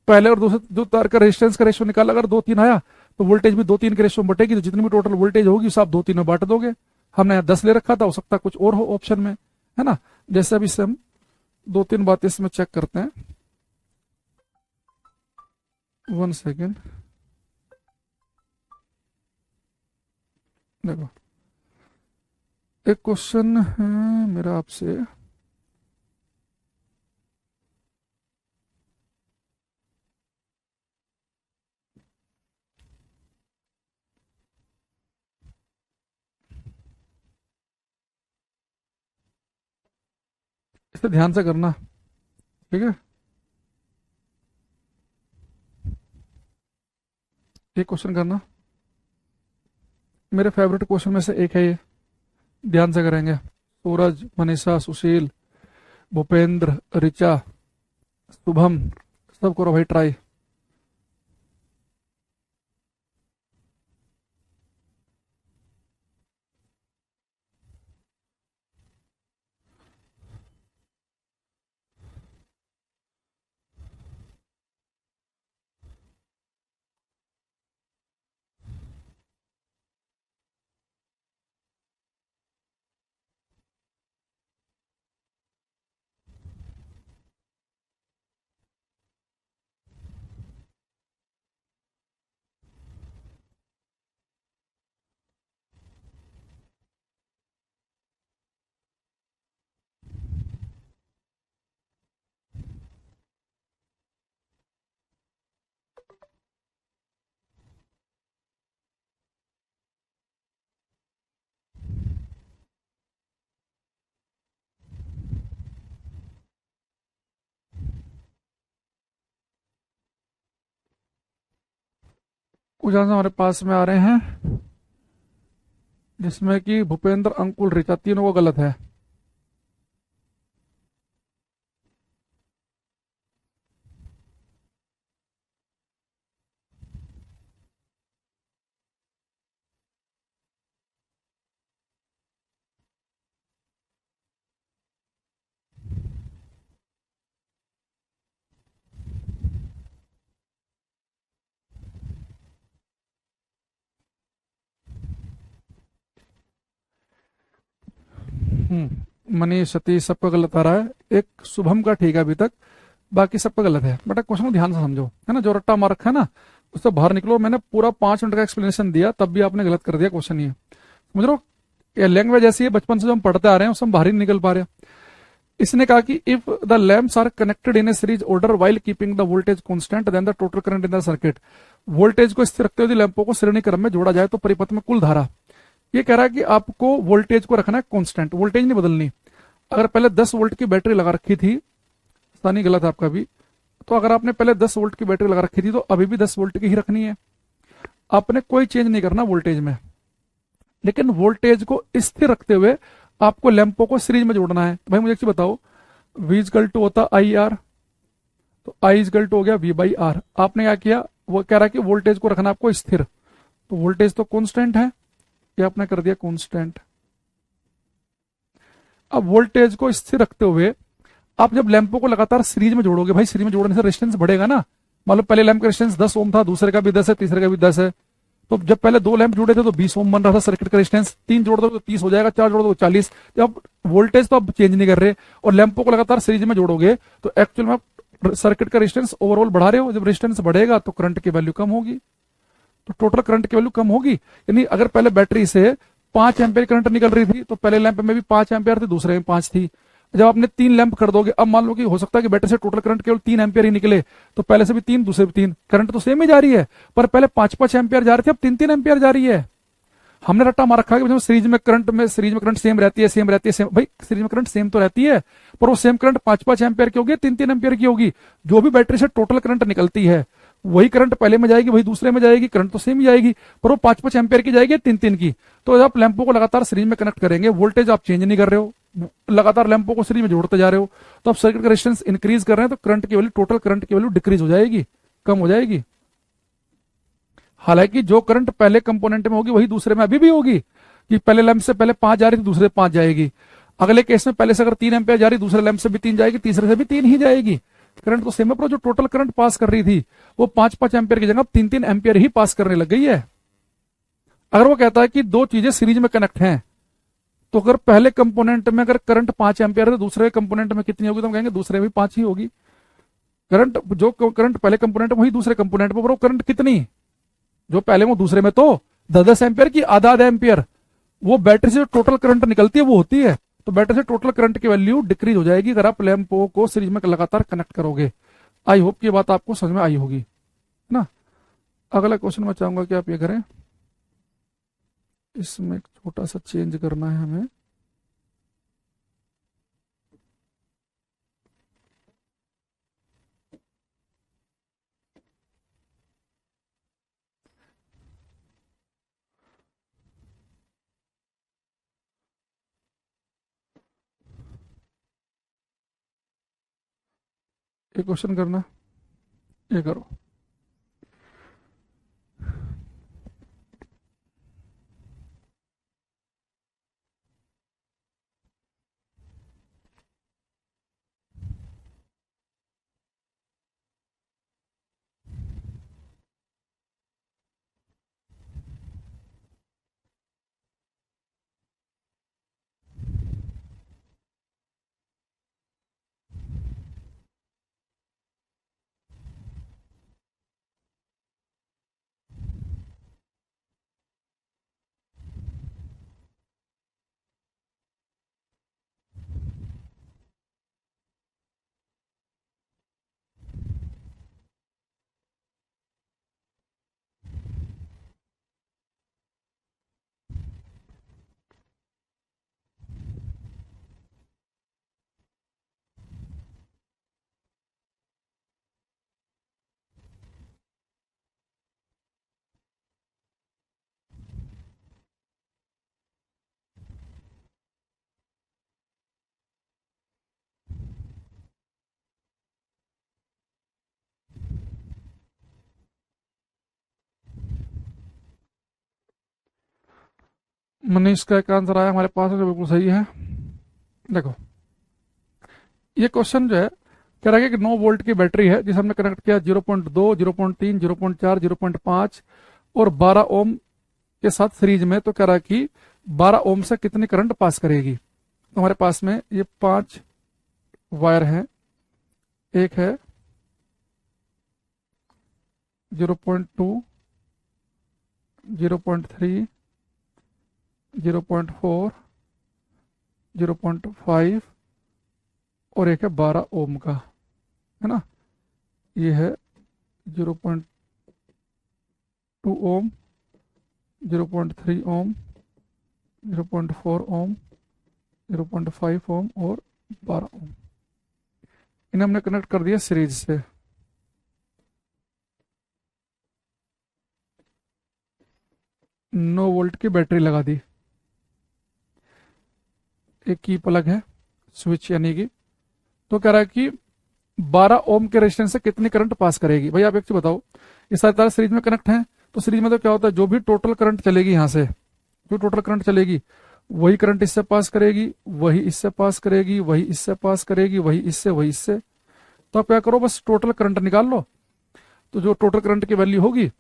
पहले और दूसरे जो तार का रेजिस्टेंस का रेशियो निकाला, अगर 2-3 आया तो वोल्टेज भी 2-3 के रेशियो में बटेगी, तो जितनी भी टोटल वोल्टेज होगी उसे आप 2-3 में बांट दोगे। हमने यहाँ 10 ले रखा था, हो सकता है कुछ और हो ऑप्शन में, है ना। जैसे अभी से हम 2-3 बातें इसमें चेक करते हैं। 1 सेकेंड, देखो एक क्वेश्चन है मेरा आपसे। इसे ध्यान से करना, ठीक है। एक क्वेश्चन करना, मेरे फेवरेट क्वेश्चन में से एक है ये, ध्यान से करेंगे। सूरज, मनीषा, सुशील, भूपेंद्र, ऋचा, शुभम, सब करो भाई ट्राई। कुछ आंसर हमारे पास में आ रहे हैं जिसमें कि भूपेंद्र, अंकुल, ऋचा तीनों को गलत है। मनीष, सतीश सबका गलत आ रहा है। एक शुभम का ठीक है अभी तक, बाकी सबका गलत है। बेटा क्वेश्चन को ध्यान से समझो, है ना, जो रट्टा मार रखा है ना उससे बाहर निकलो। मैंने पूरा 5 मिनट का एक्सप्लेनेशन दिया तब भी आपने गलत कर दिया क्वेश्चन ये। समझ रहे हो, ये लैंग्वेज ऐसी है, बचपन से जो हम पढ़ते आ रहे हैं उससे हम बाहर ही नहीं निकल पा रहे हैं। इसने कहा कि if the lamps are connected in a series order while keeping the voltage constant then the total current in the circuit. Voltage को स्थिर रखते हुए यदि लैंपों को श्रेणी क्रम में जोड़ा जाए तो परिपथ में कुल धारा। ये कह रहा है कि आपको वोल्टेज को रखना है कांस्टेंट, वोल्टेज नहीं बदलनी। अगर पहले 10 वोल्ट की बैटरी लगा रखी थी, सानी गलत है आपका भी, तो अगर आपने पहले 10 वोल्ट की बैटरी लगा रखी थी तो अभी भी 10 वोल्ट की ही रखनी है। आपने कोई चेंज नहीं करना वोल्टेज में, लेकिन वोल्टेज को स्थिर रखते हुए आपको लैंपों को सीरीज में जोड़ना है। भाई मुझे एक चीज बताओ, V इजकल टू होता आई आर, तो आई इजकल टू हो गया V बाई आर। आपने क्या किया, वो कह रहा है कि वोल्टेज को रखना आपको स्थिर, तो वोल्टेज तो कांस्टेंट है, ये आपने कर दिया कांस्टेंट। अब वोल्टेज को स्थिर रखते हुए आप जब लैंपों को लगातार सीरीज में जोड़ोगे, भाई सीरीज में जोड़ने से रेजिस्टेंस बढ़ेगा ना। मान लो पहले लैंप का रेजिस्टेंस 10 ओम था, दूसरे का भी 10 है, तीसरे का भी 10 है। तो जब पहले 2 लैंप जुड़े थे तो 20 ओम बन रहा था सर्किट का रेजिस्टेंस, 3 जोड़ दो तो 30 हो जाएगा, 4 जोड़ दो तो 40। जब वोल्टेज तो आप चेंज नहीं कर रहे और लैंपों को लगातार सीरीज में जोड़ोगे तो एक्चुअल में आप सर्किट का रेजिस्टेंस ओवरऑल बढ़ा रहे हो। जब रेजिस्टेंस बढ़ेगा तो करंट की वैल्यू कम होगी, तो टोटल करंट की वैल्यू कम होगी। यानी अगर पहले बैटरी से 5 एम्पियर करंट निकल रही थी तो पहले लैंप में भी 5 एम्पियर थी, दूसरे में 5 थी। जब आपने 3 लैंप कर दोगे, अब मान लो कि हो सकता है कि बैटरी से टोटल करंट केवल 3 एम्पियर ही निकले, तो पहले से भी 3, दूसरे भी 3, करंट तो सेम ही जा रही है, पर पहले 5-5 एम्पियर जा रही थी, अब 3-3 एम्पियर जा रही है। हमने रट्टा मार रखा है कि सीरीज में करंट सेम रहती है, सेम रहती है, सेम। भाई सीरीज में करंट सेम तो रहती है, पर वो सेम करंट 5-5 एम्पियर की होगी, 3-3 एम्पियर की होगी। जो भी बैटरी से टोटल करंट निकलती है वही करंट पहले में जाएगी, वही दूसरे में जाएगी, करंट तो सेम ही जाएगी, पर वो 5-5 एम्पियर की जाएगी, 3-3 की। तो आप लैंपों को लगातार सीरीज में कनेक्ट करेंगे, वोल्टेज आप चेंज नहीं कर रहे हो, लगातार लैंपों को सीरीज में जोड़ते जा रहे हो, तो आप सर्किट का रेजिस्टेंस इंक्रीज कर रहे हैं, तो करंट की वैल्यू, टोटल करंट की वैल्यू डिक्रीज हो जाएगी, कम हो जाएगी। हालांकि जो करंट पहले कंपोनेंट में होगी वही दूसरे में अभी भी होगी, कि पहले लैंप से पहले 5 जा रही थी, दूसरे 5 जाएगी। अगले केस में पहले से अगर 3 एम्पियर जा रही, दूसरे लैंप से भी 3 जाएगी, तीसरे से भी 3 ही जाएगी। करंट तो सेम है, पर जो टोटल करंट पास कर रही थी वो 5-5 एम्पियर की जगह 3-3 एम्पियर ही पास करने लग गई है। अगर वो कहता है कि दो चीजें सीरीज में कनेक्ट हैं, तो अगर पहले कंपोनेंट में अगर करंट 5 एम्पियर है तो दूसरे कंपोनेंट में कितनी होगी, तो हम कहेंगे दूसरे में 5 ही होगी। करंट, जो करंट पहले कंपोनेंट में वही दूसरे कंपोनेंट में, पर वो करंट कितनी, जो पहले वो दूसरे में तो 10-10 एम्पियर की, आधा आधा एम्पियर। वो बैटरी से टोटल करंट निकलती है वो होती है, तो बैटरी से टोटल करंट की वैल्यू डिक्रीज हो जाएगी अगर आप लैंपों को सीरीज में लगातार कनेक्ट करोगे। आई होप की बात आपको समझ में आई होगी ना। अगला क्वेश्चन मैं चाहूंगा कि आप ये करें, इसमें एक छोटा सा चेंज करना है हमें। ये क्वेश्चन करना, ये करो। मनीष का एक आंसर आया हमारे पास, जो बिल्कुल सही है। देखो, ये क्वेश्चन जो है, कह रहा है कि 9 वोल्ट की बैटरी है जिसे हमने कनेक्ट किया 0.2, 0.3, 0.4, 0.5 और 12 ओम के साथ सीरीज में। तो कह रहा है कि 12 ओम से कितनी करंट पास करेगी। तो हमारे पास में ये 5 वायर हैं। एक है 0.2, 0.3, 0.4, 0.5 और एक है 12 ओम का, है ना। ये है 0.2 ओम, 0.3 ओम, 0.4 ओम, 0.5 ओम और 12 ओम। इन्हें हमने कनेक्ट कर दिया सीरीज से। 9 वोल्ट की बैटरी लगा दी। एक की प्लग है, स्विच यानी कि। तो कह रहा है कि 12 ओम के रेजिस्टेंस से कितनी करंट पास करेगी। भाई आप एक चीज बताओ, ये सारे तार सीरीज में कनेक्ट हैं, तो सीरीज में तो क्या होता है, जो भी टोटल करंट चलेगी यहाँ से, जो टोटल करंट चलेगी वही करंट इससे पास करेगी, वही इससे पास करेगी, वही इससे पास करेगी, वही इससे, वही इससे। तो आप क्या करो, बस टोटल करंट निकाल लो। तो जो टोटल करंट की वैल्यू होगी,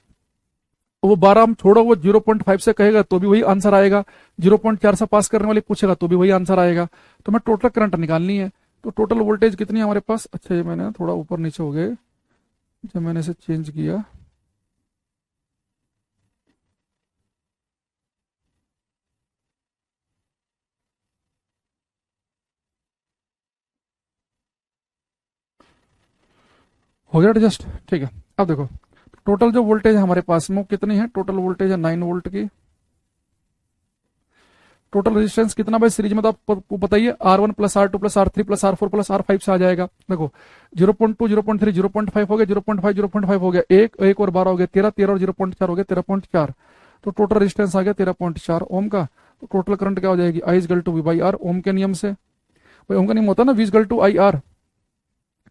वो 12 हम छोड़ो, वो 0.5 से कहेगा तो भी वही आंसर आएगा, 0.4 से पास करने वाले पूछेगा तो भी वही आंसर आएगा। तो हमें टोटल करंट निकालनी है। तो टोटल वोल्टेज कितनी है हमारे पास। अच्छा, ये मैंने थोड़ा ऊपर नीचे हो गए जब मैंने इसे चेंज किया। हो गया एडजस्ट, ठीक है। अब देखो, टोटल जो वोल्टेज है हमारे पास में वो कितनी है, टोटल वोल्टेज है 9 वोल्ट की। टोटल रेजिस्टेंस कितना भाई सीरीज में, तो आपको बताइए, R1 plus R2 plus R3 plus R4 plus R5 से आ जाएगा। देखो 0.2, 0.3, 0.5 हो गया, 0.5, 0.5 हो गया, एक और 12 हो गया 13, 13 और 0.4 हो गया 13.4। तो टोटल रेजिस्टेंस आ गया 13.4 ओम का। तो टोटल करंट क्या हो जाएगी, I is equal to V by R, Ohm के नियम से। भाई ओम का नियम होता है ना, V is equal to IR।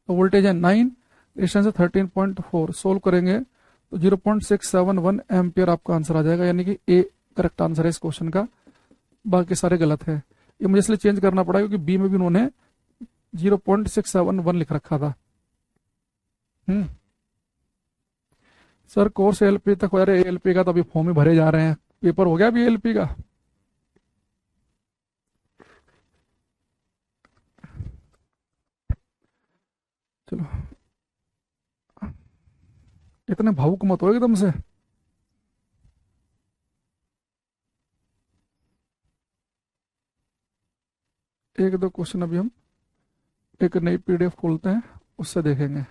तो वोल्टेज है 9, रेजिस्टेंस है 13.4। सोल्व करेंगे तो 0.671 एम्पियर आपका आंसर आ जाएगा, यानी कि ए करेक्ट आंसर है इस क्वेश्चन का। बाकी सारे गलत है। ये मुझे इसलिए चेंज करना पड़ा क्योंकि बी में भी उन्होंने 0.671 लिख रखा था। हम्म। सर कोर्स एलपी तक हो, रहे एलपी का तो अभी फॉर्म ही भरे जा रहे हैं। पेपर हो गया अभी एलपी का। चलो, इतने भावुक मत हो एकदम से। एक दो क्वेश्चन अभी हम एक नई पीडीएफ खोलते हैं, उससे देखेंगे।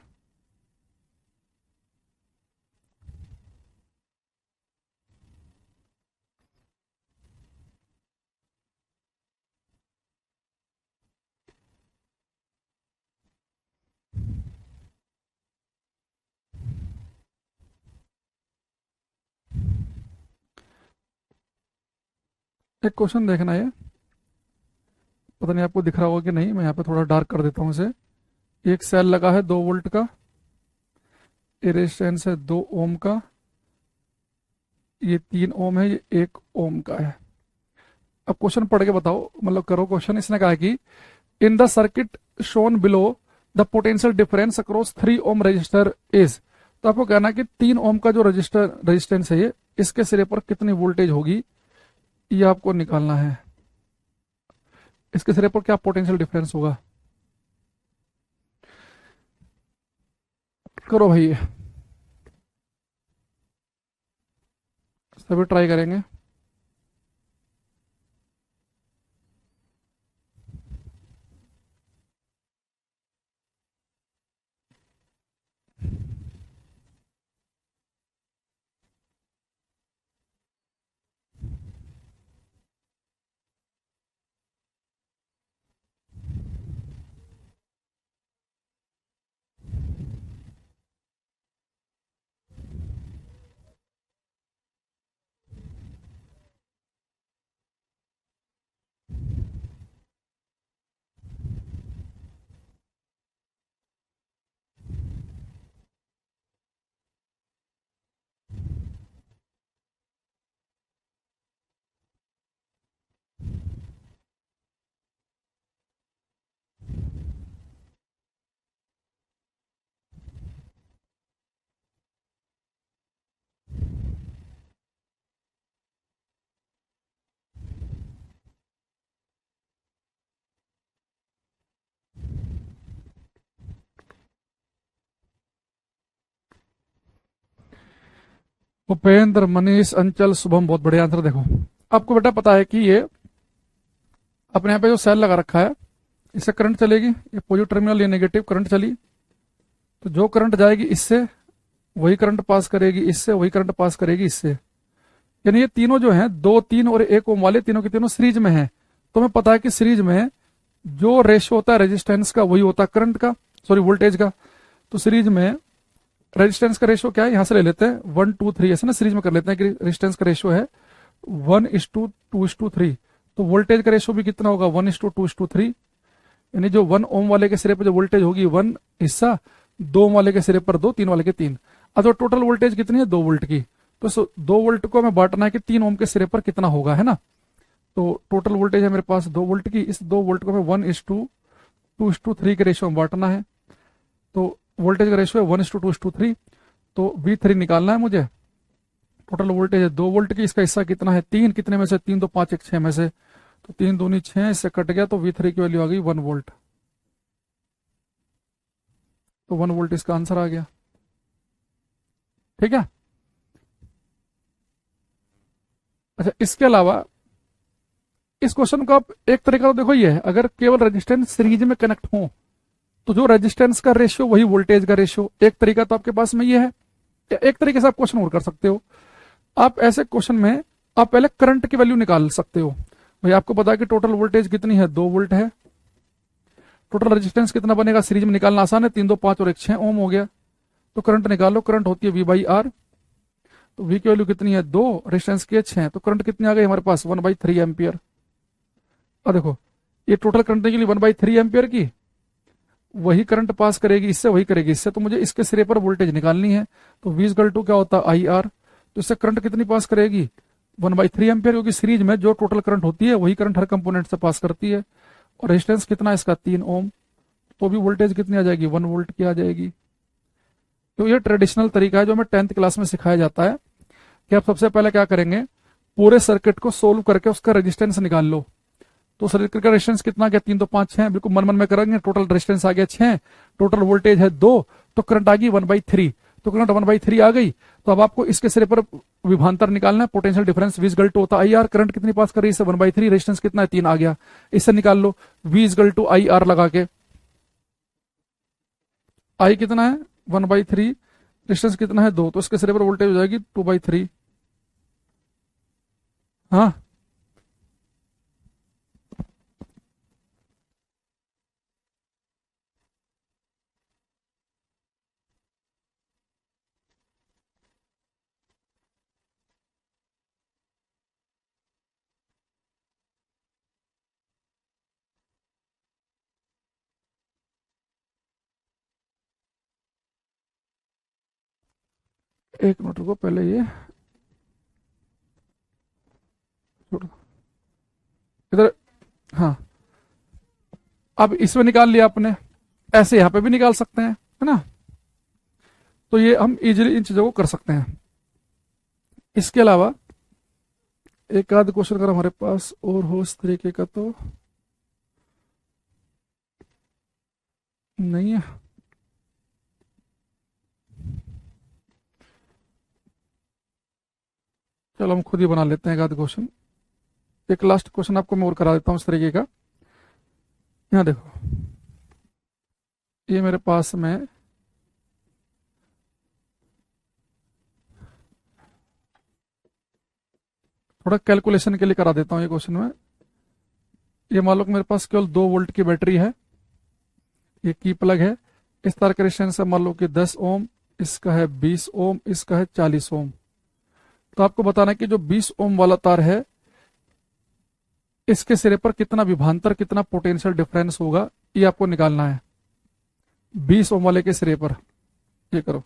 एक क्वेश्चन देखना है, पता नहीं आपको दिख रहा होगा कि नहीं, मैं यहाँ पे थोड़ा डार्क कर देता हूँ इसे। एक सेल लगा है 2 वोल्ट का, रेजिस्टेंस है 2 ओम का, ये 3 ओम है, ये 1 ओम का है। अब क्वेश्चन पढ़ के बताओ, मतलब करो क्वेश्चन। इसने कहा है कि in the circuit shown below the potential difference across 3 ohm resistor is. तो आपको कहना है कि 3 ओम का जो रेजिस्टेंस है ये, इसके सिरे पर कितनी वोल्टेज होगी, ये आपको निकालना है। इसके सिरे पर क्या पोटेंशियल डिफरेंस होगा, करो भाई, सभी ट्राई करेंगे। उपेंद्र, मनीष, अंचल, शुभम, बहुत बढ़िया आंसर। देखो आपको बेटा पता है कि ये अपने यहाँ पे जो सेल लगा रखा है, इससे करंट चलेगी, ये पॉजिटिव टर्मिनल, ये नेगेटिव करंट चली, तो जो करंट जाएगी इससे वही करंट पास करेगी इससे, वही करंट पास करेगी इससे। यानी ये तीनों जो हैं, 2, 3 और 1 ओम वाले, तीनों के तीनों सीरीज में हैं। तो हमें पता है कि सीरीज में जो रेशियो होता है रेजिस्टेंस का वही होता है करंट का, सॉरी वोल्टेज का। तो सीरीज में रेजिस्टेंस का रेशियो क्या है, यहां से ले लेते हैं 1:2:3, ऐसे ना सीरीज में कर लेते हैं कि रेजिस्टेंस का रेशियो है 1:2:3। तो वोल्टेज का रेशियो भी कितना होगा, 1:2:3। यानी जो 1 ओम वाले के सिरे पर जो वोल्टेज होगी 1 हिस्सा, 2 ओम वाले के सिरे पर 2, 3 वाले के 3। अब तो टोटल वोल्टेज कितनी है, 2 वोल्ट की। तो 2 वोल्ट को हमें बांटना है कि 3 ओम के सिरे पर कितना होगा, है ना। तो टोटल वोल्टेज है मेरे पास 2 वोल्ट की, इस 2 वोल्ट को हमें 1:2:3 के रेशियो में बांटना है। तो वोल्टेज का रेशियो है 1:2:3। तो V3 निकालना है मुझे। टोटल वोल्टेज है 2 वोल्ट की, इसका हिस्सा कितना है 3, कितने में से 3 तो 5 1 6 में से, तो 3 दूनी 6, इससे कट गया, तो V3 की वैल्यू आ गई 1 वोल्ट। तो 1 वोल्ट इसका आंसर आ गया। ठीक है। अच्छा, इसके अलावा इस क्वेश्चन को आप एक तरीका तो देखो ये है, अगर केवल रेजिस्टेंस सीरीज में कनेक्ट हो तो जो रेजिस्टेंस का रेशियो वही वोल्टेज का रेशियो, एक तरीका तो आपके पास में ये है। या एक तरीके से आप क्वेश्चन और कर सकते हो। आप ऐसे क्वेश्चन में आप पहले करंट की वैल्यू निकाल सकते हो। भाई आपको पता है कि टोटल वोल्टेज कितनी है, 2 वोल्ट है। टोटल रेजिस्टेंस कितना बनेगा, सीरीज में निकालना आसान है, 3 2 5 और 1 6 ओम हो गया। तो करंट निकालो, करंट होती है V/R। तो V की वैल्यू कितनी है, 2, रेजिस्टेंस की है 6, तो करंट कितनी आ गई हमारे पास, 1/3 एम्पियर। और देखो ये टोटल करंट निकली 1/3 एम्पियर की, वही करंट पास करेगी इससे, वही करेगी इससे, तो मुझे इसके सिरे पर वोल्टेज निकालनी है। तो V क्या होता है, IR। तो इससे करंट कितनी पास करेगी, 1/3 एम्पियर, क्योंकि सीरीज में जो टोटल करंट होती है वही करंट हर कंपोनेंट से पास करती है। और रेजिस्टेंस कितना है इसका, 3 ओम। तो भी वोल्टेज कितनी आ जाएगी, 1 वोल्ट की आ जाएगी। तो ये ट्रेडिशनल तरीका है जो हमें 10th क्लास में सिखाया जाता है कि आप सबसे पहले क्या करेंगे, पूरे सर्किट को सोल्व करके उसका रेजिस्टेंस निकाल लो। तो सर्किट का रेजिस्टेंस कितना गया, 3 2 5 6, बिल्कुल मन मन में करेंगे। टोटल रेजिस्टेंस आ गया 6, टोटल वोल्टेज है 2, तो करंट आ गई 1/3। तो करंट 1/3 आ गई। तो अब आपको इसके सिरे पर विभवांतर निकालना है, पोटेंशियल डिफरेंस V होता है IR। करंट कितनी पास कर रही है, 1/3, रेजिस्टेंस कितना है, 3 आ गया, इससे निकाल लो V/IR लगा के। आई कितना है, 1/3, रेजिस्टेंस कितना है 2, तो इसके सिरे पर वोल्टेज हो जाएगी 2/3। हाँ, एक मिनट रुको, पहले ये छोड़ो इधर। हाँ, अब इसमें निकाल लिया आपने, ऐसे यहां पे भी निकाल सकते हैं, है ना। तो ये हम इजीली इन चीजों को कर सकते हैं। इसके अलावा एक आध क्वेश्चन अगर हमारे पास और हो इस तरीके का तो नहीं है। चलो हम खुद ही बना लेते हैं एक आध क्वेश्चन। एक लास्ट क्वेश्चन आपको मैं और करा देता हूँ इस तरीके का। यहाँ देखो, ये मेरे पास में थोड़ा कैलकुलेशन के लिए करा देता हूँ ये क्वेश्चन में। ये मान लो कि मेरे पास केवल 2 वोल्ट की बैटरी है, ये की प्लग है। इस तार का रेजिस्टेंस है मान लो कि 10 ओम, इसका है 20 ओम, इसका है 40 ओम। तो आपको बताना है कि जो 20 ओम वाला तार है इसके सिरे पर कितना विभवांतर, कितना पोटेंशियल डिफरेंस होगा, ये आपको निकालना है 20 ओम वाले के सिरे पर। ये करो।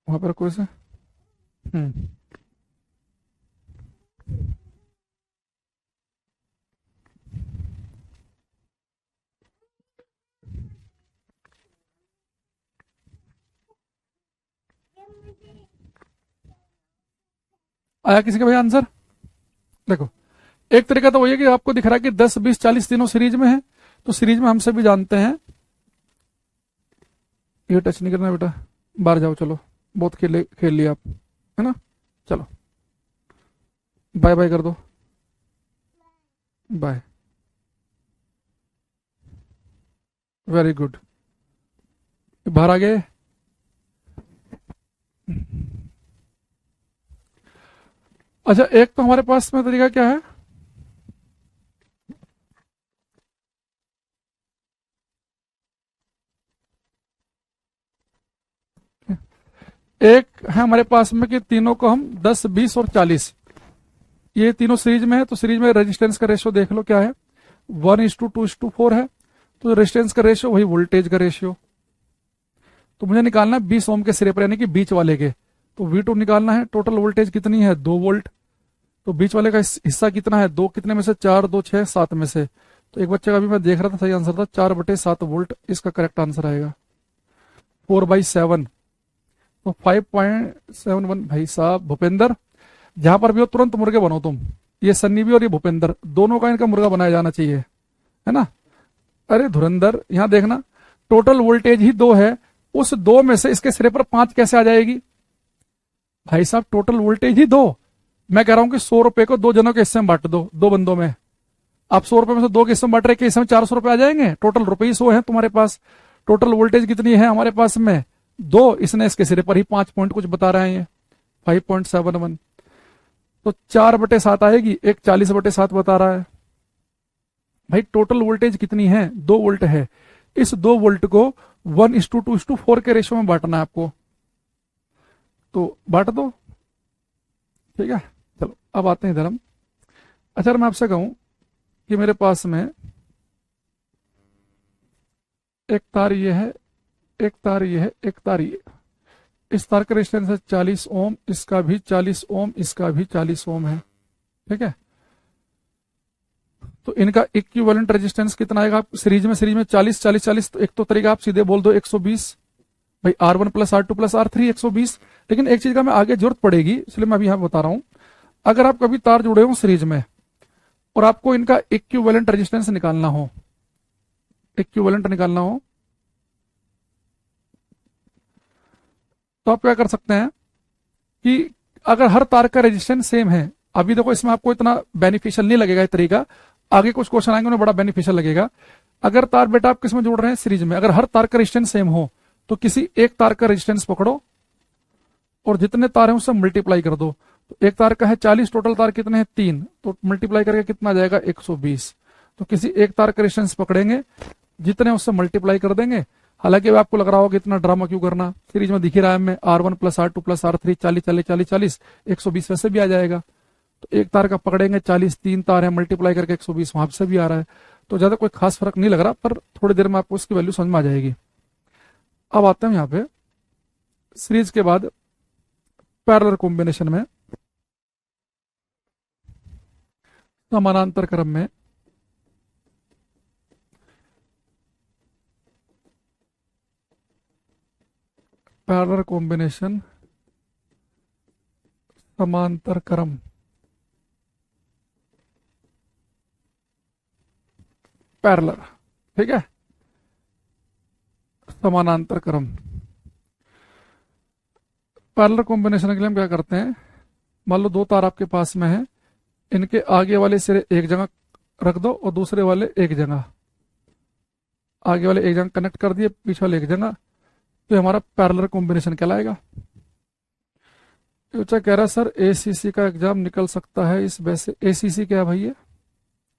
वहां पर कोई से हम्म आया किसी का भैया आंसर? देखो, एक तरीका तो वही है कि आपको दिख रहा है कि 10 20 40 तीनों सीरीज में है, तो सीरीज में हम सभी जानते हैं, ये टच नहीं करना बेटा, बाहर जाओ, चलो बहुत खेल लिया आप, है ना, चलो बाय बाय कर दो, बाय, वेरी गुड, बाहर आ गए। अच्छा, एक तो हमारे पास में तरीका क्या है, एक है हमारे पास में कि तीनों को हम 10 20 और 40, ये तीनों सीरीज में है, तो सीरीज में रेजिस्टेंस का रेशियो देख लो क्या है, 1:2:4 है, तो रेजिस्टेंस का रेशियो वही वोल्टेज का रेशियो, तो मुझे निकालना है 20 ओम के सिरे पर, यानी कि बीच वाले के, तो V2 निकालना है, टोटल वोल्टेज कितनी है 2 वोल्ट, तो बीच वाले का हिस्सा कितना है 2, कितने में से 4 2 6 7 में से, तो एक बच्चे का भी मैं देख रहा था सही आंसर था 4/7 वोल्ट, इसका करेक्ट आंसर आएगा 4/7, तो 5.71। भाई साहब भूपेंद्र, जहां पर भी हो तुरंत मुर्गे बनो तुम, ये सन्नी भी और ये भूपेंद्र, दोनों का इनका मुर्गा बनाया जाना चाहिए, है ना। अरे धुरंधर, यहां देखना, टोटल वोल्टेज ही 2 है, उस 2 में से इसके सिरे पर 5 कैसे आ जाएगी? भाई साहब टोटल वोल्टेज ही 2, मैं कह रहा हूं कि 100 रुपए को 2 जनों के हिस्से में बांट दो, 2 बंदों में, आप 100 रुपए में से 2 के हिस्से में बांट रहे, के हिस्से में 400 रुपए आ जाएंगे, टोटल रुपए ही 100 है तुम्हारे पास, टोटल वोल्टेज कितनी है हमारे पास में 2, इसने इसके सिरे पर ही 5 पॉइंट कुछ बता रहे हैं ये 5.71, तो 4/7 आएगी, एक 40/7 बता रहा है। भाई टोटल वोल्टेज कितनी है 2 वोल्ट है, इस 2 वोल्ट को 1:2:4 के रेशियो में बांटना है आपको, तो बांट दो, ठीक है। चलो अब आते हैं इधर हम, अच्छा मैं आपसे कहूं कि मेरे पास में एक तार ये है, एक तार ये है, एक तार ये, इस तार का रेजिस्टेंस है 40 ओम, इसका भी 40 ओम, इसका भी 40 ओम है, ठीक है। तो इनका इक्विवेलेंट रेजिस्टेंस कितना आएगा सीरीज में 40 40 40, तो एक तो तरीका आप सीधे बोल दो 120, भाई R1 + R2 + R3 120, लेकिन एक चीज का मैं आगे जरूरत पड़ेगी, इसलिए मैं अभी यहां बता रहा हूं, अगर आप कभी तार जुड़े हो सीरीज में और आपको इनका इक्विवेलेंट रेजिस्टेंस निकालना हो, इक्विवेलेंट निकालना हो, तो आप क्या कर सकते हैं कि अगर हर तार का रेजिस्टेंस सेम है, अभी देखो इसमें आपको इतना बेनिफिशियल नहीं लगेगा ये तरीका, आगे कुछ क्वेश्चन आएंगे उन्हें बड़ा बेनिफिशियल लगेगा। अगर तार बेटा आप किसमें जोड़ रहे हैं सीरीज में, अगर हर तार का रेजिस्टेंस सेम हो, तो किसी एक तार का रेजिस्टेंस पकड़ो और जितने तार हैं उससे मल्टीप्लाई कर दो, तो एक तार का है 40, टोटल तार कितने हैं 3, तो मल्टीप्लाई करके कितना आ जाएगा 120, तो किसी एक तार का रेजिस्टेंस पकड़ेंगे, जितने उससे मल्टीप्लाई कर देंगे, हालांकि आपको लग रहा होगा इतना ड्रामा क्यों करना, सीरीज में दिख ही रहा है हमें R1 + R2 + R3 40 40 40 40, 120 वैसे भी आ जाएगा, तो एक तार का पकड़ेंगे 40, 3 तार है मल्टीप्लाई करके 120 वहां से भी आ रहा है, तो ज्यादा कोई खास फर्क नहीं लग रहा, पर थोड़ी देर में आपको इसकी वैल्यू समझ में आ जाएगी। अब आते हैं यहाँ पे सीरीज के बाद पैरेलल कॉम्बिनेशन में, समानांतर क्रम में, पैरेलल कॉम्बिनेशन, समांतर क्रम, पैरेलल, ठीक है, समानांतर क्रम। पैरेलल कॉम्बिनेशन के लिए हम क्या करते हैं, मान लो 2 तार आपके पास में है, इनके आगे वाले सिरे एक जगह रख दो और दूसरे वाले एक जगह, आगे वाले एक जगह कनेक्ट कर दिए, पीछे वाले एक जगह, तो हमारा पैरेलल कॉम्बिनेशन कहलाएगा। बच्चा कह रहा है सर ACC का एग्जाम निकल सकता है इस वैसे, ACC क्या है भाई, ये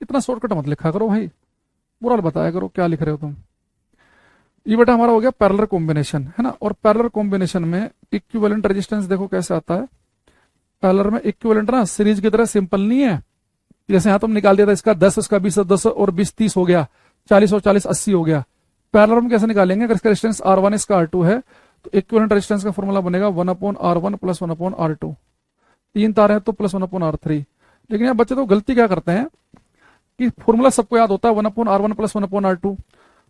इतना शॉर्टकट मत लिखा करो भाई, पूरा बताया करो क्या लिख रहे हो तुम। ये बेटा हमारा हो गया पैरेलल कॉम्बिनेशन, है ना, और पैरेलल कॉम्बिनेशन में इक्विवेलेंट रेजिस्टेंस देखो कैसे आता है, पैरेलल में इक्विवेलेंट ना सीरीज की तरह सिंपल नहीं है, जैसे यहां तुम निकाल दिया था इसका 10, इसका 20, 10 और 20 30 हो गया, 40 और 40 80 हो गया। पैरेलल में कैसे निकालेंगे, अगर इसका रेजिस्टेंस R1 इसका R2 है, तो इक्विवेलेंट रेजिस्टेंस का फॉर्मूला बनेगा 1/R1 + 1/R2, 3 तार है तो +1/R3। लेकिन यहाँ बच्चे तो गलती क्या करते हैं कि फॉर्मूला सबको याद होता है 1/R1 + 1/R2,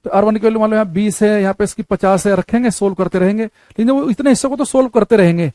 तो R1 की वैल्यू मान लो यहाँ 20 है, यहाँ पे इसकी 50 है, रखेंगे सोल्व करते रहेंगे, लेकिन वो इतने हिस्सों को तो सोल्व करते रहेंगे,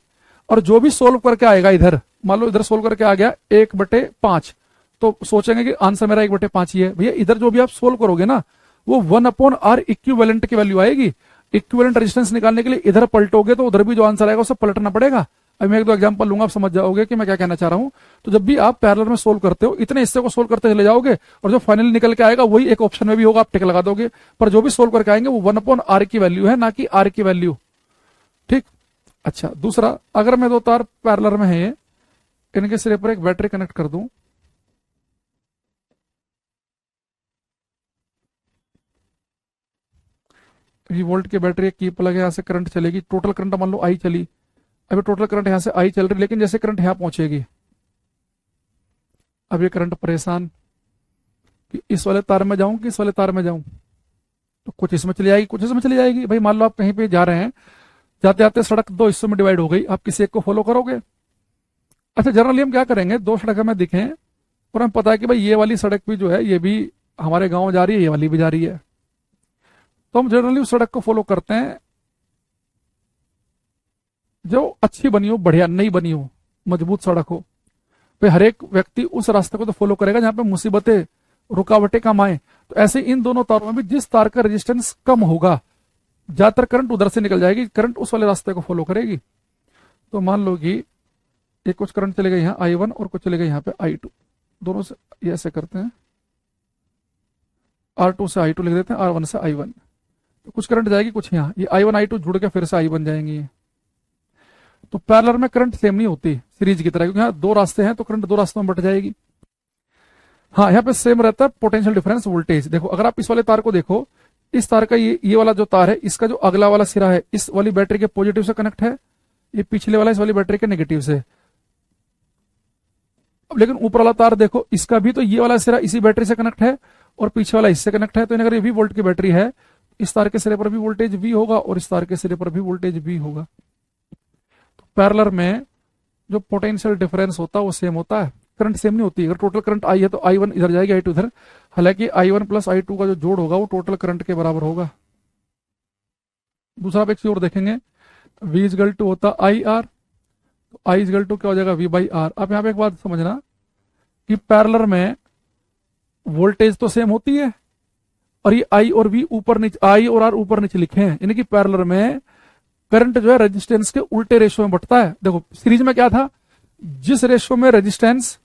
और जो भी सोल्व करके आएगा इधर, मान लो इधर सोल्व करके आ गया 1/5, तो सोचेंगे कि आंसर मेरा 1/5 ही है। भैया इधर जो भी आप सोल्व करोगे ना, वो 1/r इक्विवेलेंट की वैल्यू आएगी। इक्विवेलेंट रेजिस्टेंस निकालने के लिए इधर पलटोगे तो उधर भी जो आंसर आएगा उसे पलटना पड़ेगा। अब मैं एक दो एग्जांपल लूंगा, आप समझ जाओगे कि मैं क्या कहना चाह रहा हूं। तो जब भी आप पैरेलल में सोल्व करते हो, इतने हिस्से को सोल्व करते चले जाओगे और जो फाइनली निकल के आएगा वही एक ऑप्शन में भी होगा, आप टिक लगा दोगे। पर जो भी सोल्व करके आएंगे वो 1/r की वैल्यू है, ना कि r की वैल्यू। ठीक। अच्छा, दूसरा, अगर मैं दो तार पैरेलल में है, इनके सिरे पर एक बैटरी कनेक्ट कर दूं, ये वोल्ट की बैटरी की प्लग है, यहां से करंट चलेगी, टोटल करंट मान लो आई चली। अभी टोटल करंट यहां से आई चल रही, लेकिन जैसे करंट यहां पहुंचेगी, अब ये करंट परेशान कि इस वाले तार में जाऊं कि इस वाले तार में जाऊं, तो कुछ इसमें चली जाएगी, कुछ इसमें चली जाएगी। भाई मान लो आप कहीं पे जा रहे हैं, जाते जाते सड़क दो हिस्सों में डिवाइड हो गई, आप किसी एक को फॉलो करोगे? अच्छा, जनरली हम क्या करेंगे, दो सड़क हमें दिखें और हमें पता है कि भाई ये वाली सड़क भी जो है ये भी हमारे गांव जा रही है, ये वाली भी जा रही है, तो हम जनरली उस सड़क को फॉलो करते हैं जो अच्छी बनी हो, बढ़िया नई बनी हो, मजबूत सड़क हो। भाई हर एक व्यक्ति उस रास्ते को तो फॉलो करेगा जहां पे मुसीबतें, रुकावटें कम आए। तो ऐसे इन दोनों तारों में भी जिस तार का रेजिस्टेंस कम होगा, ज्यादातर करंट उधर से निकल जाएगी, करंट उस वाले रास्ते को फॉलो करेगी। तो मान लो कि ये कुछ करंट चले गए यहाँ I1 और कुछ चले गए यहाँ पे I2, दोनों से ये ऐसे करते हैं, R2 से I2 लिख देते हैं, R1 से I1। तो कुछ करंट जाएगी कुछ यहाँ, ये I1 I2 जुड़ के फिर से I बन जाएंगी। तो पैरेलल में करंट सेम नहीं होती सीरीज की तरह, क्योंकि यहाँ दो रास्ते हैं तो करंट दो रास्तों में बट जाएगी। हाँ, यहाँ पे सेम रहता है पोटेंशियल डिफरेंस वोल्टेज। देखो अगर आप इस वाले तार को देखो, इस तार का ये वाला जो तार है, इसका जो अगला वाला सिरा है इस वाली बैटरी के पॉजिटिव से कनेक्ट है, ये पिछले वाला इस वाली बैटरी के नेगेटिव से। अब लेकिन ऊपर वाला तार देखो, इसका भी तो ये वाला सिरा इसी बैटरी से कनेक्ट है और पीछे वाला इससे कनेक्ट है। तो अगर ये V वोल्ट की बैटरी है, इस तार के सिरे पर भी वोल्टेज V होगा और इस तार के सिरे पर भी वोल्टेज V होगा। तो पैरेलल में जो पोटेंशियल डिफरेंस होता है वो सेम होता है, करंट सेम नहीं होती। अगर टोटल करंट I है तो I1 इधर जाएगी, I2 इधर। हालांकि I1 प्लस I2 का जो जोड़ होगा वो टोटल करंट के बराबर होगा। दूसरा आप एक चीज और देखेंगे, V इजगल टू होता IR, तो I इजगल टू क्या हो जाएगा V/R। अब यहाँ पे एक बात समझना कि पैरेलल में वोल्टेज तो सेम होती है और ये I और V ऊपर नीचे, I और R ऊपर नीचे लिखे हैं, यानी कि पैरेलल में करंट जो है रेजिस्टेंस के उल्टे रेशियो में बढ़ता है। देखो सीरीज में क्या था, जिस रेशियो में रेजिस्टेंस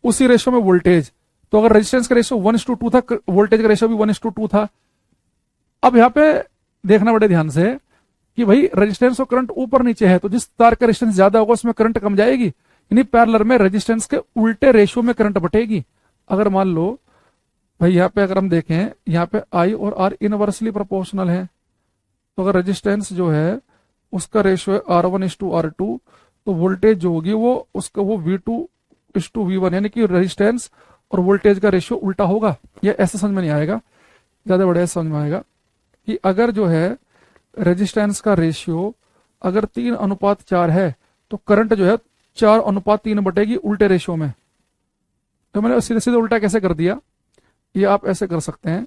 उसी रेशियो में वोल्टेज। तो अगर रेजिस्टेंस का रेशियो 1:2 था, वोल्टेज का रेशियो भी 1:2 था। अब यहाँ पे देखना बड़े ध्यान से कि भाई रेजिस्टेंस और करंट ऊपर नीचे है, तो जिस तार का रेजिस्टेंस ज्यादा होगा उसमें करंट कम जाएगी, यानी पैरेलल में रेजिस्टेंस के उल्टे रेशियो में करंट बटेगी। अगर मान लो भाई यहाँ पे अगर हम देखें, यहाँ पे I और R इनवर्सली प्रोपोर्शनल है, तो अगर रेजिस्टेंस जो है उसका रेशियो है R1:R2, तो वोल्टेज जो होगी वो उसका वो V2:V1, यानी कि रेजिस्टेंस और वोल्टेज का रेशियो उल्टा होगा। ये ऐसे समझ में नहीं आएगा, ज्यादा बड़ा समझ में आएगा कि अगर जो है रेजिस्टेंस का रेशियो अगर 3:4 है तो करंट जो है 4:3 बटेगी उल्टे रेशियो में। तो मैंने सीधे सीधे उल्टा कैसे कर दिया, ये आप ऐसे कर सकते हैं।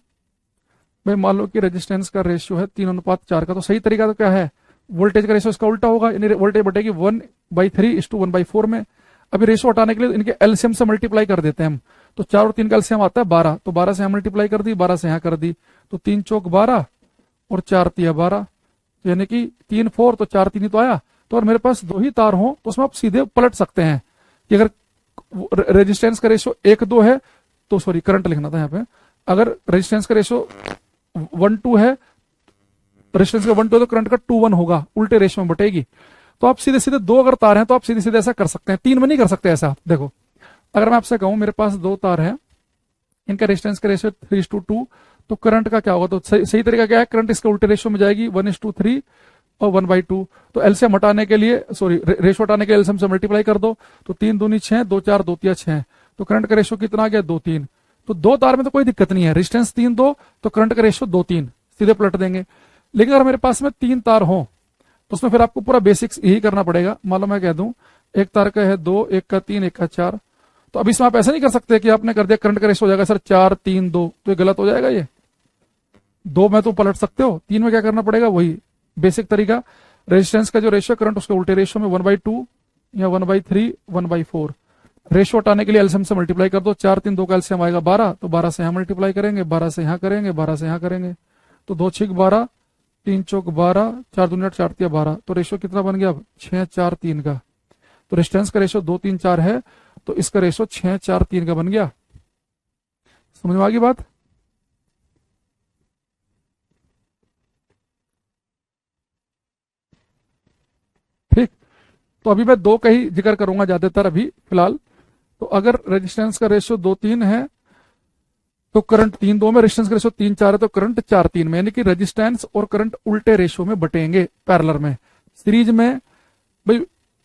भाई मान लो कि रेजिस्टेंस का रेशियो है 3:4 का, तो सही तरीका तो क्या है, वोल्टेज का रेशियो इसका उल्टा होगा, यानी वोल्टेज बटेगी 1/3:1/4 में। अभी रेशियो हटाने के लिए इनके एलसीएम से मल्टीप्लाई कर देते हैं हम, तो 4 और 3 का एलसीएम आता है 12, तो 12 से यहाँ मल्टीप्लाई कर दी, 12 से यहाँ कर दी, तो 3 चौक 12 और 4 तिया 12, यानी कि 3 4 तो 4 3 ही तो आया। तो अगर मेरे पास दो ही तार हो तो उसमें आप सीधे पलट सकते हैं कि अगर रेजिस्टेंस का रेशियो 1:2 है तो, सॉरी करंट लिखना था यहाँ पे, अगर रेजिस्टेंस का रेशियो 1:2 है, रेजिस्टेंस का 1:2 तो करंट का 2:1 होगा, उल्टे रेशियो में बटेगी। तो आप सीधे सीधे दो अगर तार हैं तो आप सीधे सीधे ऐसा कर सकते हैं, 3 में नहीं कर सकते ऐसा। देखो अगर मैं आपसे कहूं मेरे पास दो तार हैं, इनका रेजिस्टेंस का रेशियो 3:2, तो करंट का क्या होगा, तो सही तरीका क्या है, करंट इसके उल्टे रेशियो में जाएगी 1:3 और 1/2। तो एलसीएम हटाने के लिए, सॉरी रेशियो हटाने के लिए एलसीएम से मल्टीप्लाई कर दो, तो 3 दूनी 6, 2 4 2 तिया 6, तो करंट का रेशियो कितना आ गया 2:3। तो दो तार में तो कोई दिक्कत नहीं है, रेजिस्टेंस 3:2 तो करंट का रेशियो 2:3, सीधे पलट देंगे। लेकिन अगर मेरे पास में 3 तार हो तो उसमें फिर आपको पूरा बेसिक्स यही करना पड़ेगा। मान लो मैं कह दूं एक तार का है 2, एक का 3, एक का 4, तो अब इसमें आप ऐसा नहीं कर सकते कि आपने कर दिया करंट का रेशियो हो जाएगा सर 4 3 2, तो ये गलत हो जाएगा। ये 2 में तो पलट सकते हो, 3 में क्या करना पड़ेगा, वही बेसिक तरीका। रेजिस्टेंस का जो रेशियो करंट उसके उल्टे रेशियो में 1/2 या 1/3 1/4। रेशियो हटाने के लिए एलसीएम से मल्टीप्लाई कर दो, 4 3 2 का एलसीएम आएगा 12, तो 12 से यहाँ मल्टीप्लाई करेंगे, 12 से यहाँ करेंगे, 12 से यहाँ करेंगे, तो 2 6 12, 3 चौक 12, 4 दूनी 8 4 तिया 12, तो रेशियो कितना बन गया अब 6 4 3 का। तो रेजिस्टेंस का रेशियो 2 3 4 है, तो इसका रेशियो 6 4 3 का बन गया। समझ में आ गई बात? ठीक। तो अभी मैं दो का ही जिक्र करूंगा ज्यादातर अभी फिलहाल। तो अगर रेजिस्टेंस का रेशियो 2 3 है तो करंट 3 2 में, रेजिस्टेंस का रेशियो 3 4 है तो करंट 4 3 में, यानी कि रेजिस्टेंस और करंट उल्टे रेशियो में बटेंगे पैरेलल में। सीरीज में भाई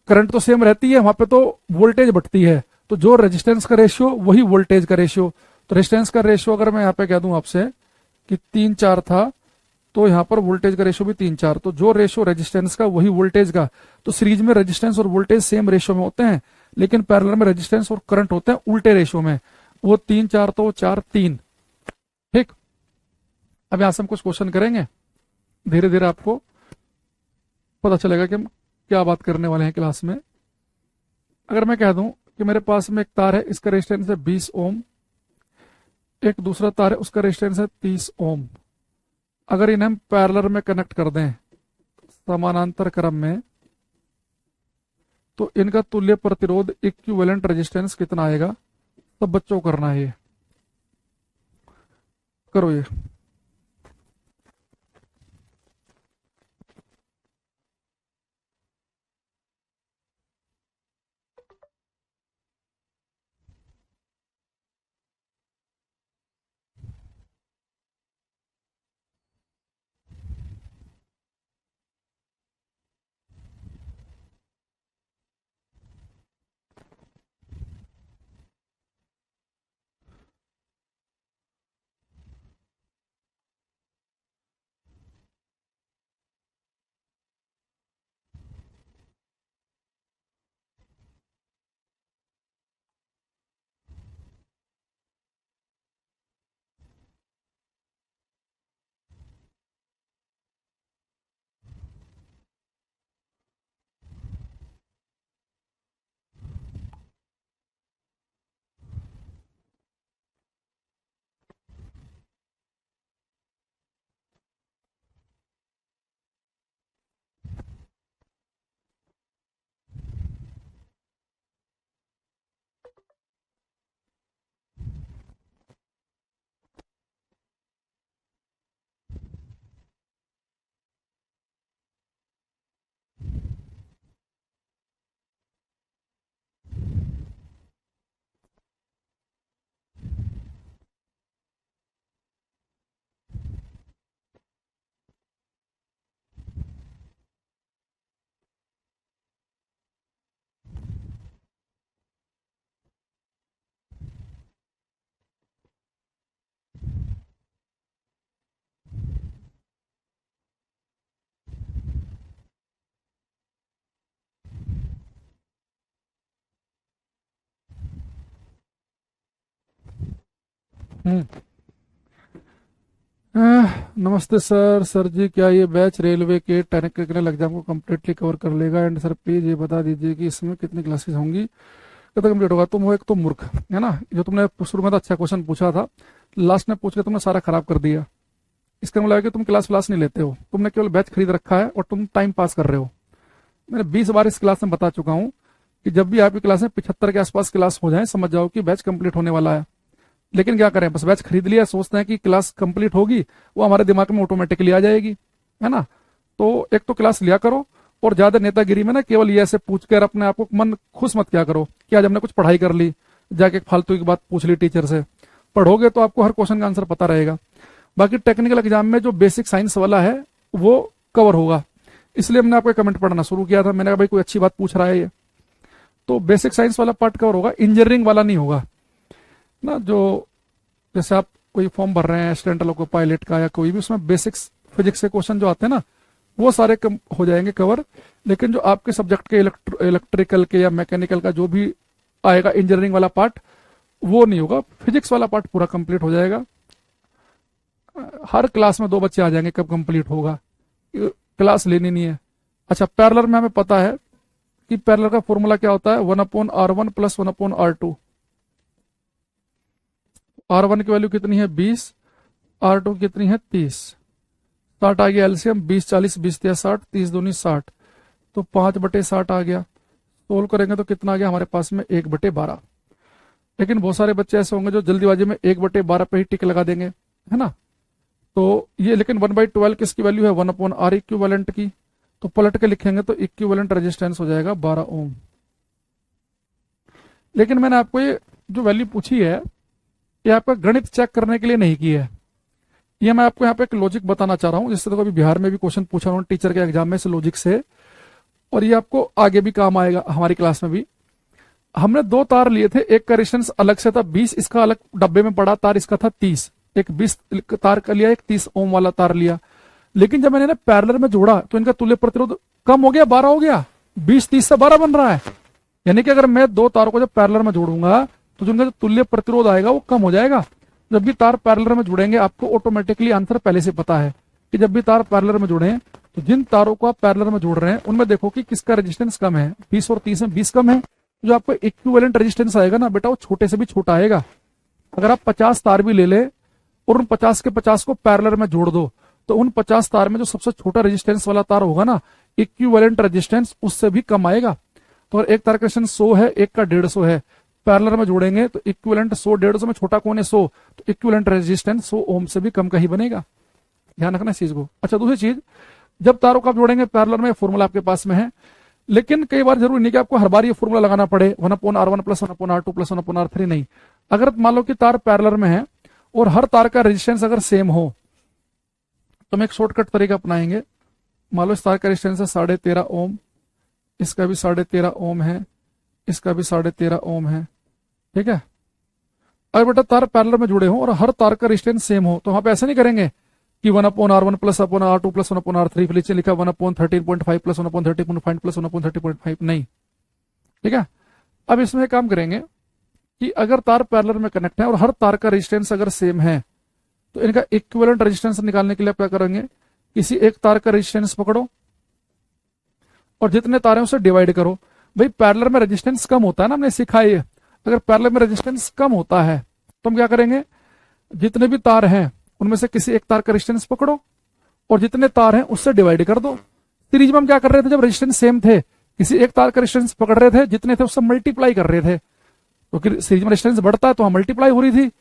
करंट तो सेम रहती है, वहां पे तो वोल्टेज बढ़ती है, तो जो रेजिस्टेंस का रेशियो वही वोल्टेज का रेशियो। तो रेजिस्टेंस का रेशियो अगर मैं यहाँ पे कह दूं आपसे कि 3 4 था, तो यहाँ पर वोल्टेज का रेशियो भी 3 4, तो जो रेशियो रेजिस्टेंस का वही वोल्टेज का। तो सीरीज में रेजिस्टेंस और वोल्टेज सेम रेशियो में होते हैं, लेकिन पैरेलल में रेजिस्टेंस और करंट होते हैं उल्टे रेशियो में। वो 3 4 तो 4 3। ठीक। अब यहां से हम कुछ क्वेश्चन करेंगे, धीरे धीरे आपको पता चलेगा कि हम क्या बात करने वाले हैं क्लास में। अगर मैं कह दूं कि मेरे पास में एक तार है, इसका रेजिस्टेंस है 20 ओम, एक दूसरा तार है उसका रेजिस्टेंस है 30 ओम। अगर इन्हें हम पैरेलल में कनेक्ट कर दें समानांतर क्रम में, तो इनका तुल्य प्रतिरोध इक्विवेलेंट रेजिस्टेंस कितना आएगा? सब बच्चों को करना है ये, करो ये। हम्म। नमस्ते सर। सर जी क्या ये बैच रेलवे के टेक्निकल एग्जाम को कम्प्लीटली कवर कर लेगा? एंड सर प्लीज ये बता दीजिए कि इसमें कितनी क्लासेस होंगी, कब तक कम्प्लीट होगा? तुम हो एक तो मूर्ख, है ना, जो तुमने शुरू में तो अच्छा क्वेश्चन पूछा था, लास्ट में पूछ के तुमने सारा खराब कर दिया। इसका मतलब है कि तुम क्लास व्लास नहीं लेते हो, तुमने केवल बैच खरीद रखा है और तुम टाइम पास कर रहे हो। मैंने 20 बार इस क्लास में बता चुका हूँ कि जब भी आपकी क्लास में 75 के आसपास क्लास हो जाए, समझ जाओ कि बैच कंप्लीट होने वाला है। लेकिन क्या करें, बस बैच खरीद लिया, सोचते हैं कि क्लास कंप्लीट होगी, वो हमारे दिमाग में ऑटोमेटिकली आ जाएगी, है ना। तो एक तो क्लास लिया करो, और ज्यादा नेतागिरी में ना केवल ये ऐसे पूछ कर अपने आप को मन खुश मत क्या करो कि आज हमने कुछ पढ़ाई कर ली, जाके एक फालतू की बात पूछ ली टीचर से। पढ़ोगे तो आपको हर क्वेश्चन का आंसर पता रहेगा। बाकी टेक्निकल एग्जाम में जो बेसिक साइंस वाला है वो कवर होगा, इसलिए हमने आपको कमेंट पढ़ना शुरू किया था। मैंने कहा भाई कोई अच्छी बात पूछ रहा है ये, तो बेसिक साइंस वाला पार्ट कवर होगा, इंजीनियरिंग वाला नहीं होगा ना। जो जैसे आप कोई फॉर्म भर रहे हैं एक्सीडेंटल को पायलट का या कोई भी, उसमें बेसिक्स फिजिक्स के क्वेश्चन जो आते हैं ना, वो सारे कम हो जाएंगे कवर। लेकिन जो आपके सब्जेक्ट के इलेक्ट्रिकल के या मैकेनिकल का जो भी आएगा इंजीनियरिंग वाला पार्ट, वो नहीं होगा। फिजिक्स वाला पार्ट पूरा कंप्लीट हो जाएगा। हर क्लास में 2 बच्चे आ जाएंगे, कब कंप्लीट होगा? क्लास लेनी नहीं है, अच्छा, पैरेलल में हमें पता है कि पैरेलल का फॉर्मूला क्या होता है, 1/R1 प्लस 1/R2। R1 की वैल्यू कितनी है 20, R2 कितनी है 30। 60 आ गया एलसीएम, 20 40 20 60, 30 दूनी 60, तो 5/60 आ गया। सोल्व करेंगे तो कितना आ गया हमारे पास में 1/12। लेकिन बहुत सारे बच्चे ऐसे होंगे जो जल्दीबाजी में 1/12 पे ही टिक लगा देंगे, है ना। तो ये लेकिन 1/12 किसकी वैल्यू है, 1/R इक्विवेलेंट की। तो पलट के लिखेंगे तो इक्विवेलेंट रेजिस्टेंस हो जाएगा 12 ओम। लेकिन मैंने आपको ये जो वैल्यू पूछी है, ये आपका गणित चेक करने के लिए नहीं की है। ये मैं आपको यहाँ पे एक लॉजिक बताना चाह रहा हूँ, जिससे तो कभी बिहार में भी क्वेश्चन पूछा उन्होंने टीचर के एग्जाम में इस लॉजिक से, और ये आपको आगे भी काम आएगा हमारी क्लास में भी। हमने दो तार लिए थे, एक का रेजिस्टेंस अलग से था 20, इसका अलग डब्बे में पड़ा तार इसका था 30। एक 20 तार का लिया, एक 30 ओम वाला तार लिया। लेकिन जब मैंने इन्हें पैरेलल में जोड़ा तो इनका तुल्य प्रतिरोध कम हो गया, 12 हो गया। 20 30 से 12 बन रहा है। यानी कि अगर मैं दो तारों को जब पैरेलल में जोड़ूंगा तो जो उनका जो तुल्य प्रतिरोध आएगा वो कम हो जाएगा। जब भी तार पैरेलल में जुड़ेंगे, आपको ऑटोमेटिकली आंसर पहले से पता है कि जब भी तार पैरेलल में जुड़े तो जिन तारों को आप पैरेलल में जोड़ रहे हैं उनमें देखो कि किसका रेजिस्टेंस कम है। 20 और 30 में 20 कम है। जो आपको इक्विवेलेंट रेजिस्टेंस आएगा ना बेटा, वो छोटे से भी छोटा आएगा। अगर आप 50 तार भी ले ले और उन 50 के 50 को पैरेलल में जोड़ दो, तो उन 50 तार में जो सबसे छोटा रेजिस्टेंस वाला तार होगा ना, इक्विवेलेंट रेजिस्टेंस उससे भी कम आएगा। तो अगर एक तार का रेजिस्टेंस 100 है, एक का 150 है, पैरेलल में जोड़ेंगे तो इक्विवेलेंट 100 150 में छोटा कौन है 100, तो इक्विवेलेंट रेजिस्टेंस 100 ओम से भी कम का ही बनेगा। ध्यान रखना इस चीज को। अच्छा, दूसरी चीज, जब तारों को आप जोड़ेंगे पैरेलल में, फॉर्मूला आपके पास में है, लेकिन कई बार जरूरी नहीं कि आपको हर बार ये फॉर्मूला लगाना पड़े 1/R1 plus 1/R2 plus 1/R3। नहीं, अगर मान लो कि तार पैरेलल में है और हर तार का रेजिस्टेंस अगर सेम हो तो हम एक शॉर्टकट तरीका अपनाएंगे। मान लो इस तार का रेजिस्टेंस है 13.5 ओम, इसका भी 13.5 ओम है, इसका भी 13.5 ओम है, ठीक है। अगर बेटा तार पैरेलल में जुड़े हो और हर तार का रेजिस्टेंस सेम हो तो वहां पे ऐसा नहीं करेंगे कि 1/R1 plus 1/R2 plus 1/R3, फिर नीचे लिखा 1/13.5 प्लस 1/13.5 प्लस 1/30.5, नहीं, ठीक है। अब इसमें एक काम करेंगे कि अगर तार पैरेलल में कनेक्ट है और हर तार का रेजिस्टेंस अगर सेम है तो इनका इक्विवेलेंट रेजिस्टेंस निकालने के लिए आप क्या करेंगे, किसी एक तार का रेजिस्टेंस पकड़ो और जितने तार हैं उसे डिवाइड करो। भाई पैरेलल में रेजिस्टेंस कम होता है ना, हमने सीखा है। अगर पैरेलल में रेजिस्टेंस कम होता है तो हम क्या करेंगे, जितने भी तार हैं उनमें से किसी एक तार का रेजिस्टेंस पकड़ो और जितने तार हैं उससे डिवाइड कर दो। सीरीज में हम क्या कर रहे थे, जब रेजिस्टेंस सेम थे किसी एक तार का रेजिस्टेंस पकड़ रहे थे, जितने थे उससे मल्टीप्लाई कर रहे थे, क्योंकि तो सीरीज में रेजिस्टेंस बढ़ता है तो वहां मल्टीप्लाई हो रही थी,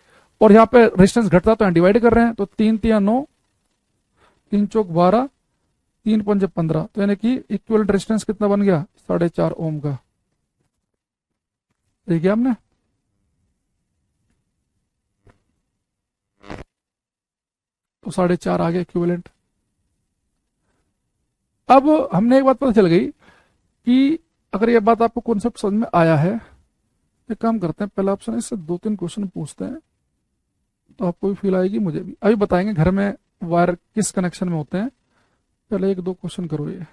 और यहाँ पे रेजिस्टेंस घटता है तो यहाँ डिवाइड कर रहे हैं। तो 3 3 9, 3 चौक 12, 3 पंजे 15, तो यानी कि इक्विवेलेंट रेजिस्टेंस कितना बन गया 4.5 ओम का। देखिए हमने, तो 4.5 आ गया इक्विवेलेंट। अब हमने एक बात पता चल गई कि अगर ये बात आपको कॉन्सेप्ट समझ में आया है, एक काम करते हैं, पहला ऑप्शन इससे 2 3 क्वेश्चन पूछते हैं तो आपको भी फील आएगी, मुझे भी। अभी बताएंगे घर में वायर किस कनेक्शन में होते हैं, पहले 1 2 क्वेश्चन करो ये।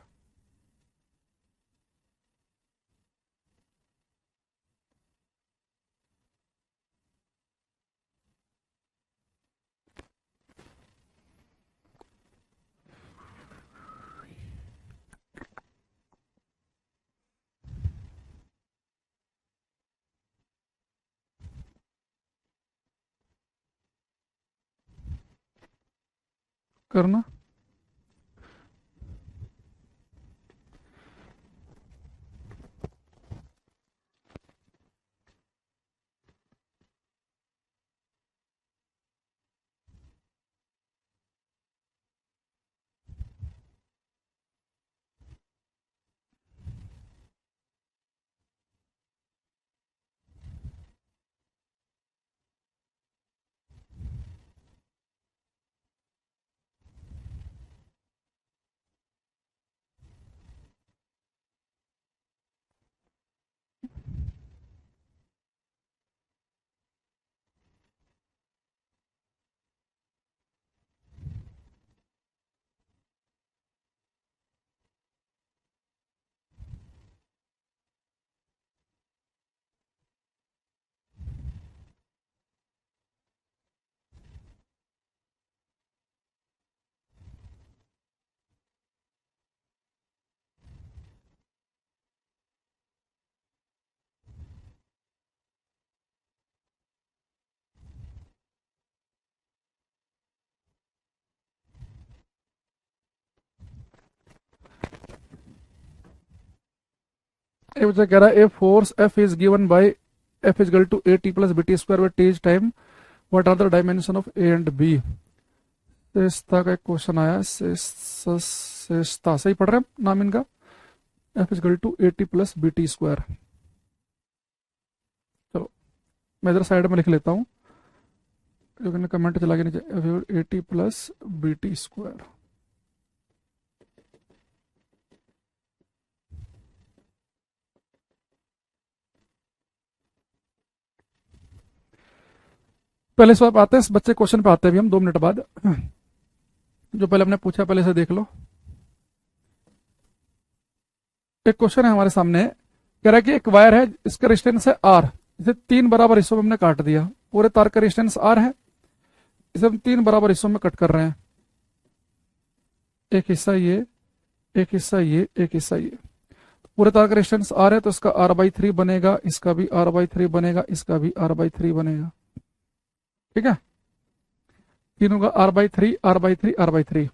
करना। ये बच्चा कह रहा है a force F is given by F is equal to A T plus B T square by T is time, what are the dimension of A and B. शेषता का एक क्वेश्चन आया, शेषता सही पढ़ रहे हैं नाम इनका, F is equal to A T plus B T square. चलो मैं इधर साइड में लिख लेता हूँ, जो कमेंट चला के नीचे, a T plus B T square. पहले सवाल आते हैं, बच्चे क्वेश्चन पे आते हैं अभी हम 2 मिनट बाद। जो पहले हमने पूछा पहले से देख लो। एक क्वेश्चन है हमारे सामने, कह रहा है कि एक वायर है, इसका रेजिस्टेंस है आर, इसे 3 बराबर हिस्सों में हमने काट दिया। पूरे तार का रेजिस्टेंस आर है, इसे हम 3 बराबर हिस्सों में कट कर रहे हैं। एक हिस्सा ये, एक हिस्सा ये, एक हिस्सा ये। पूरे तार का रेजिस्टेंस आर है तो इसका r/3 बनेगा, इसका भी r/3 बनेगा, इसका भी r/3 बनेगा। ठीक है, तीनों का r/3 r/3 r/3।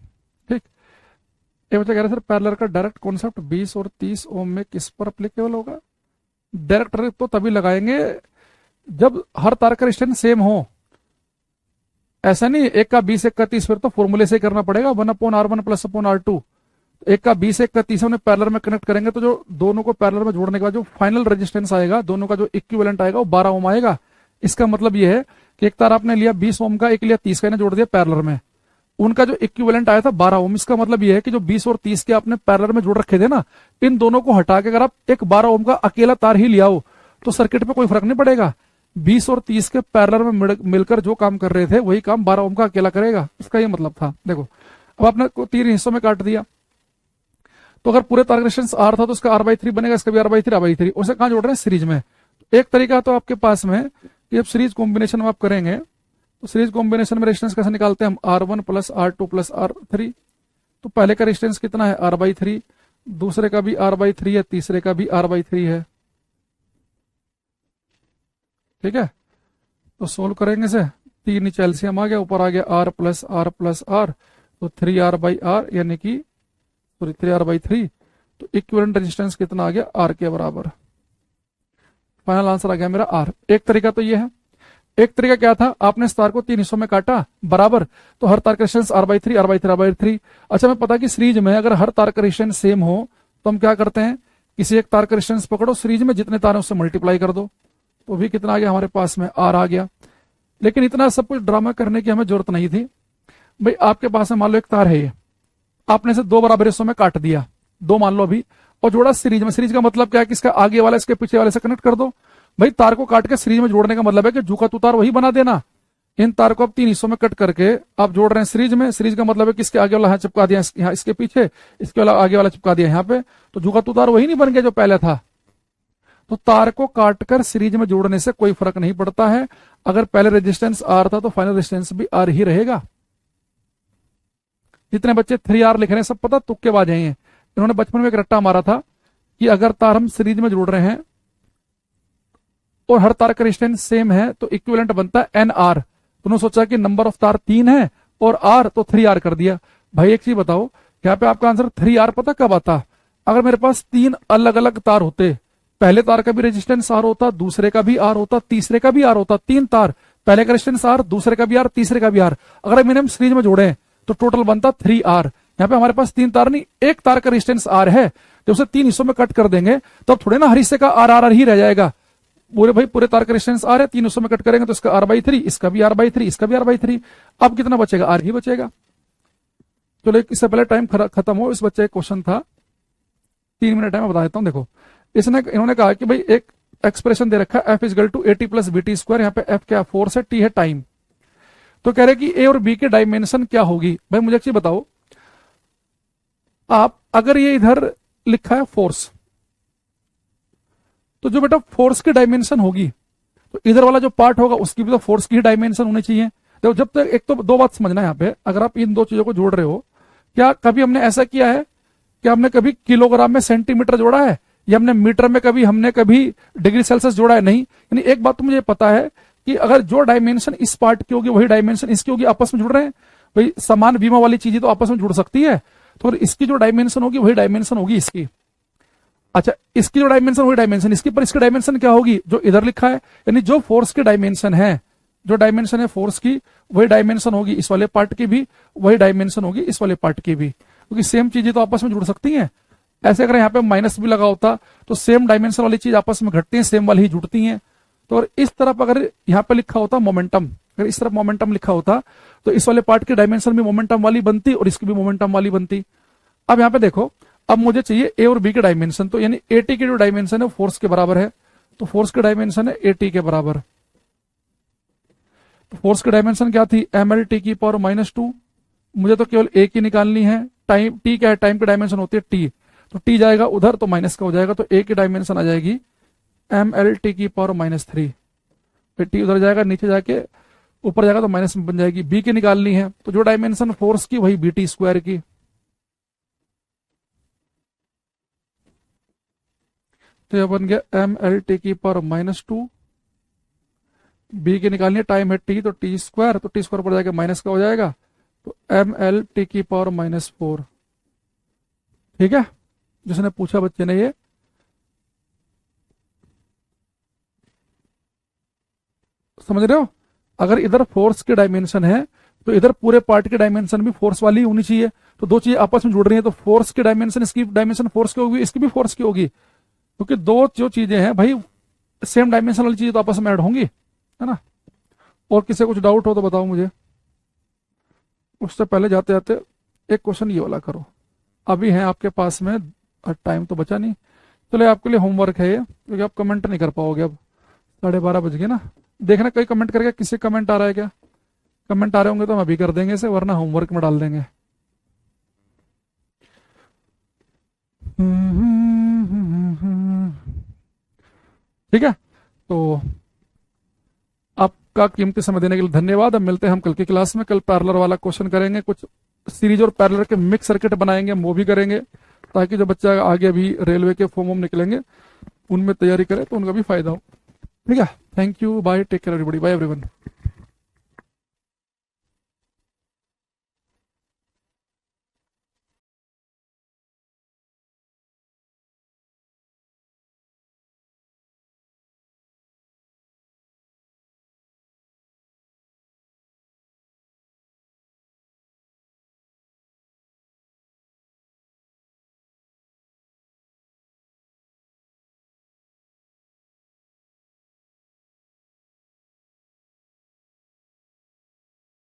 ठीक, ये बच्चा कह रहा है सर पैरेलल का डायरेक्ट कॉन्सेप्ट 20 और 30 ओम में किस पर अप्लीकेबल होगा। डायरेक्ट तो तभी लगाएंगे जब हर तार का रेजिस्टेंस सेम हो। ऐसा नहीं एक का 20 एक का 30, फिर तो फॉर्मूले से करना पड़ेगा 1/r1 + r2। एक का 20 एक का 30 उन्हें पैरेलल में कनेक्ट करेंगे तो जो दोनों को पैरेलल में जोड़ने के बाद जो फाइनल रेजिस्टेंस आएगा, दोनों का जो इक्विवेलेंट आएगा वो 12 ओम आएगा। इसका मतलब ये है कि एक तार आपने लिया 20 ओम का, एक लिया 30 का, इन्हें जोड़ दिया पैरेलल में, उनका जो इक्विवेलेंट आया था 12 ओम। इसका मतलब ये है कि जो 20 और 30 के आपने पैरेलल में जोड़ रखे थे ना, इन दोनों को हटा के अगर आप एक 12 ओम का अकेला तार ही लिया हो तो सर्किट पे कोई फर्क नहीं पड़ेगा। 20 और 30 के पैरेलल में मिलकर जो काम कर रहे थे वही काम 12 ओम का अकेला करेगा। इसका ये मतलब था। देखो अब आपने 3 हिस्सों में काट दिया, तो अगर पूरे तार का रेजिस्टेंस आर था तो उसका r/3 बनेगा, इसका भी r/3 r/3। उसे कहां जोड़ रहे हैं, सीरीज में। एक तरीका तो आपके पास में कि जब सीरीज कॉम्बिनेशन में आप करेंगे तो सीरीज कॉम्बिनेशन में रेजिस्टेंस कैसे निकालते हैं हम, r1 + r2 + r3। तो पहले का रेजिस्टेंस कितना है, r/3, दूसरे का भी r/3 है, तीसरे का भी r/3 है। ठीक है, तो सोल्व करेंगे से 3 नीचे एलसीएम आ गया, ऊपर आ गया r + r + r, तो 3r/r यानी कि 3r/3। तो इक्विवेलेंट रेजिस्टेंस कितना आ गया, r के बराबर। फाइनल आंसर आ गया मेरा r। एक तरीका तो ये है। एक तरीका क्या था, आपने इस तार को 3 हिस्सों में काटा बराबर, तो हर तार का रेजिस्टेंस r/3 r/3 r/3। अच्छा मैं पता कि सीरीज में अगर हर तार का रेजिस्टेंस सेम हो तो हम क्या करते हैं, किसी एक तार का रेजिस्टेंस पकड़ो, सीरीज में जितने तार है उससे मल्टीप्लाई कर दो, तो भी कितना आ गया हमारे पास में, r आ गया। लेकिन इतना सब कुछ ड्रामा करने की हमें जरूरत नहीं थी। भाई आपके पास में मान लो एक तार है, ये आपने इसे 2 बराबर हिस्सों में काट दिया, 2 मान लो अभी, और जोड़ा सीरीज में। सीरीज का मतलब क्या है कि इसका आगे वाला इसके पीछे वाले से कनेक्ट कर दो। भाई तार को काट के सीरीज में जोड़ने का मतलब है कि झुका तू तार वही बना देना। इन तार को आप 3 हिस्सों में कट करके आप जोड़ रहे हैं सीरीज में। सीरीज का मतलब है कि इसके आगे वाला यहाँ चिपका दिया, यहाँ इसके पीछे, इसके वाला आगे वाला चिपका दिया यहाँ पे, तो झुका तू तार वही नहीं बन गया जो पहले था। तो तार को काटकर सीरीज में जोड़ने से कोई फर्क नहीं पड़ता है। अगर पहले रेजिस्टेंस आर था तो फाइनल रेजिस्टेंस भी आर ही रहेगा। जितने बच्चे 3R लिख रहे हैं सब पता तुक्केबाज हैं। इन्होंने बचपन में एक रट्टा मारा था कि अगर तार हम सीरीज में जोड़ रहे हैं और हर तार का रेजिस्टेंस सेम है तो इक्विवेलेंट बनता है NR। उन्होंने सोचा कि नंबर ऑफ तार 3 है और R तो 3R कर दिया। भाई एक चीज बताओ, यहाँ पे आपका आंसर 3R पता कब आता, अगर मेरे पास 3 अलग अलग तार होते, पहले तार का भी रेजिस्टेंस R होता, दूसरे का भी R होता, तीसरे का भी R होता। 3 तार, पहले का रेजिस्टेंस R, दूसरे का भी R, तीसरे का भी R, अगर मैंने हम सीरीज में जोड़े तो टोटल बनता 3R। यहाँ पे हमारे पास 3 तार नहीं, एक तार का रेजिस्टेंस R है, जब उसे 3 हिस्सों में कट कर देंगे तो अब थोड़े ना हर हिस्से का R ही रह जाएगा। पूरे तार का रेजिस्टेंस R है, 3 हिस्सों में कट करेंगे तो इसका r/3, इसका भी r/3, इसका भी r/3। अब कितना बचेगा, R ही बचेगा। चलो इससे पहले टाइम खत्म हो, इस बच्चे का क्वेश्चन था, 3 मिनट है, मैं बता देता हूँ। देखो इन्होंने कहा कि भाई एक एक्सप्रेशन दे रखा है, F = AT + BT स्क्वायर। यहाँ पे F क्या, फोर्स है, T है टाइम। तो कह रहे कि A और B की डायमेंशन क्या होगी। भाई मुझे एक चीज बताओ, आप अगर ये इधर लिखा है फोर्स, तो जो बेटा फोर्स की डायमेंशन होगी तो इधर वाला जो पार्ट होगा उसकी भी तो फोर्स की डायमेंशन होनी चाहिए। देखो जब तक, एक तो 2 बात समझना है यहाँ पे, अगर आप इन 2 चीजों को जोड़ रहे हो, क्या कभी हमने ऐसा किया है कि हमने कभी किलोग्राम में सेंटीमीटर जोड़ा है, या हमने मीटर में हमने कभी डिग्री सेल्सियस जोड़ा है, नहीं। यानी एक बात तो मुझे पता है कि अगर जो डायमेंशन इस पार्ट की होगी वही डायमेंशन इसकी होगी, आपस में जुड़ रहे हैं। भाई समान विमा वाली चीजें तो आपस में जुड़ सकती है, तो इसकी जो डायमेंशन होगी वही डायमेंशन होगी इसकी। अच्छा, इसकी जो डायमेंशन वही डायमेंशन इसकी, पर इसकी डायमेंशन क्या होगी जो इधर लिखा है, यानी जो फोर्स की डायमेंशन है, जो डायमेंशन है फोर्स की, वही डायमेंशन होगी इस वाले पार्ट की भी, वही डायमेंशन होगी इस वाले पार्ट की भी, क्योंकि सेम चीजें तो आपस में जुड़ सकती हैं। ऐसे अगर यहाँ पे माइनस भी लगा होता तो सेम डायमेंशन वाली चीज आपस में घटती है, सेम वाली ही जुड़ती हैं। तो अगर इस तरफ अगर यहाँ पे लिखा होता मोमेंटम, अगर इस तरफ मोमेंटम लिखा होता तो इस वाले पार्ट की डायमेंशन भी मोमेंटम वाली बनती और इसकी भी मोमेंटम वाली बनती। अब यहाँ पे देखो, अब मुझे चाहिए ए और बी के डायमेंशन, तो यानी ए टी की जो डायमेंशन है वो फोर्स के बराबर है, तो फोर्स की डायमेंशन है ए टी के बराबर। तो फोर्स की डायमेंशन क्या थी, एम एल टी की पावर -2। मुझे तो केवल ए की निकालनी है, टाइम टी क्या है, टाइम की डायमेंशन होती है टी, तो टी जाएगा उधर तो माइनस का हो जाएगा, तो ए की डायमेंशन आ जाएगी एम एल टी की पावर -3। फिर टी उधर जाएगा, नीचे जाके ऊपर जाएगा तो माइनस में बन जाएगी। बी की निकालनी है, तो जो डायमेंशन फोर्स की वही बी टी स्क्वायर की। तो यह बन गया एम एल टी की पावर -2। बी की निकालनी है, टाइम है टी, तो टी स्क्वायर, तो टी स्क्वायर पर जाके माइनस का हो जाएगा, तो एम एल टी की पावर -4। ठीक है, जिसने पूछा बच्चे ने ये, समझ रहे हो। अगर इधर फोर्स की डायमेंशन है तो इधर पूरे पार्ट की डायमेंशन भी फोर्स वाली होनी चाहिए, तो दो चीजें आपस में जुड़ रही हैं, तो फोर्स की डायमेंशन, इसकी डायमेंशन फोर्स की होगी, इसकी भी फोर्स की होगी, क्योंकि दो जो चीजें हैं भाई सेम डायमेंशन वाली चीजें तो आपस में ऐड होंगी, है ना। और किसी कुछ डाउट हो तो बताओ मुझे। उससे पहले जाते जाते एक क्वेश्चन ये वाला करो, अभी है आपके पास में, टाइम तो बचा नहीं। चलो आपके लिए होमवर्क है ये, क्योंकि आप कमेंट नहीं कर पाओगे, अब 12:30 बज गए ना। देखना कोई कमेंट करके, किसी कमेंट आ रहा है क्या, कमेंट आ रहे होंगे तो हम अभी कर देंगे इसे, वरना होमवर्क में डाल देंगे। ठीक है, तो आपका कीमती समय देने के लिए धन्यवाद। अब मिलते हैं हम कल की क्लास में। कल पैरेलल वाला क्वेश्चन करेंगे, कुछ सीरीज और पैरेलल के मिक्स सर्किट बनाएंगे, वो भी करेंगे, ताकि जो बच्चा आगे अभी रेलवे के फॉर्म निकलेंगे उनमें तैयारी करे तो उनका भी फायदा हो। ठीक है, thank you, bye, take care everybody, bye everyone.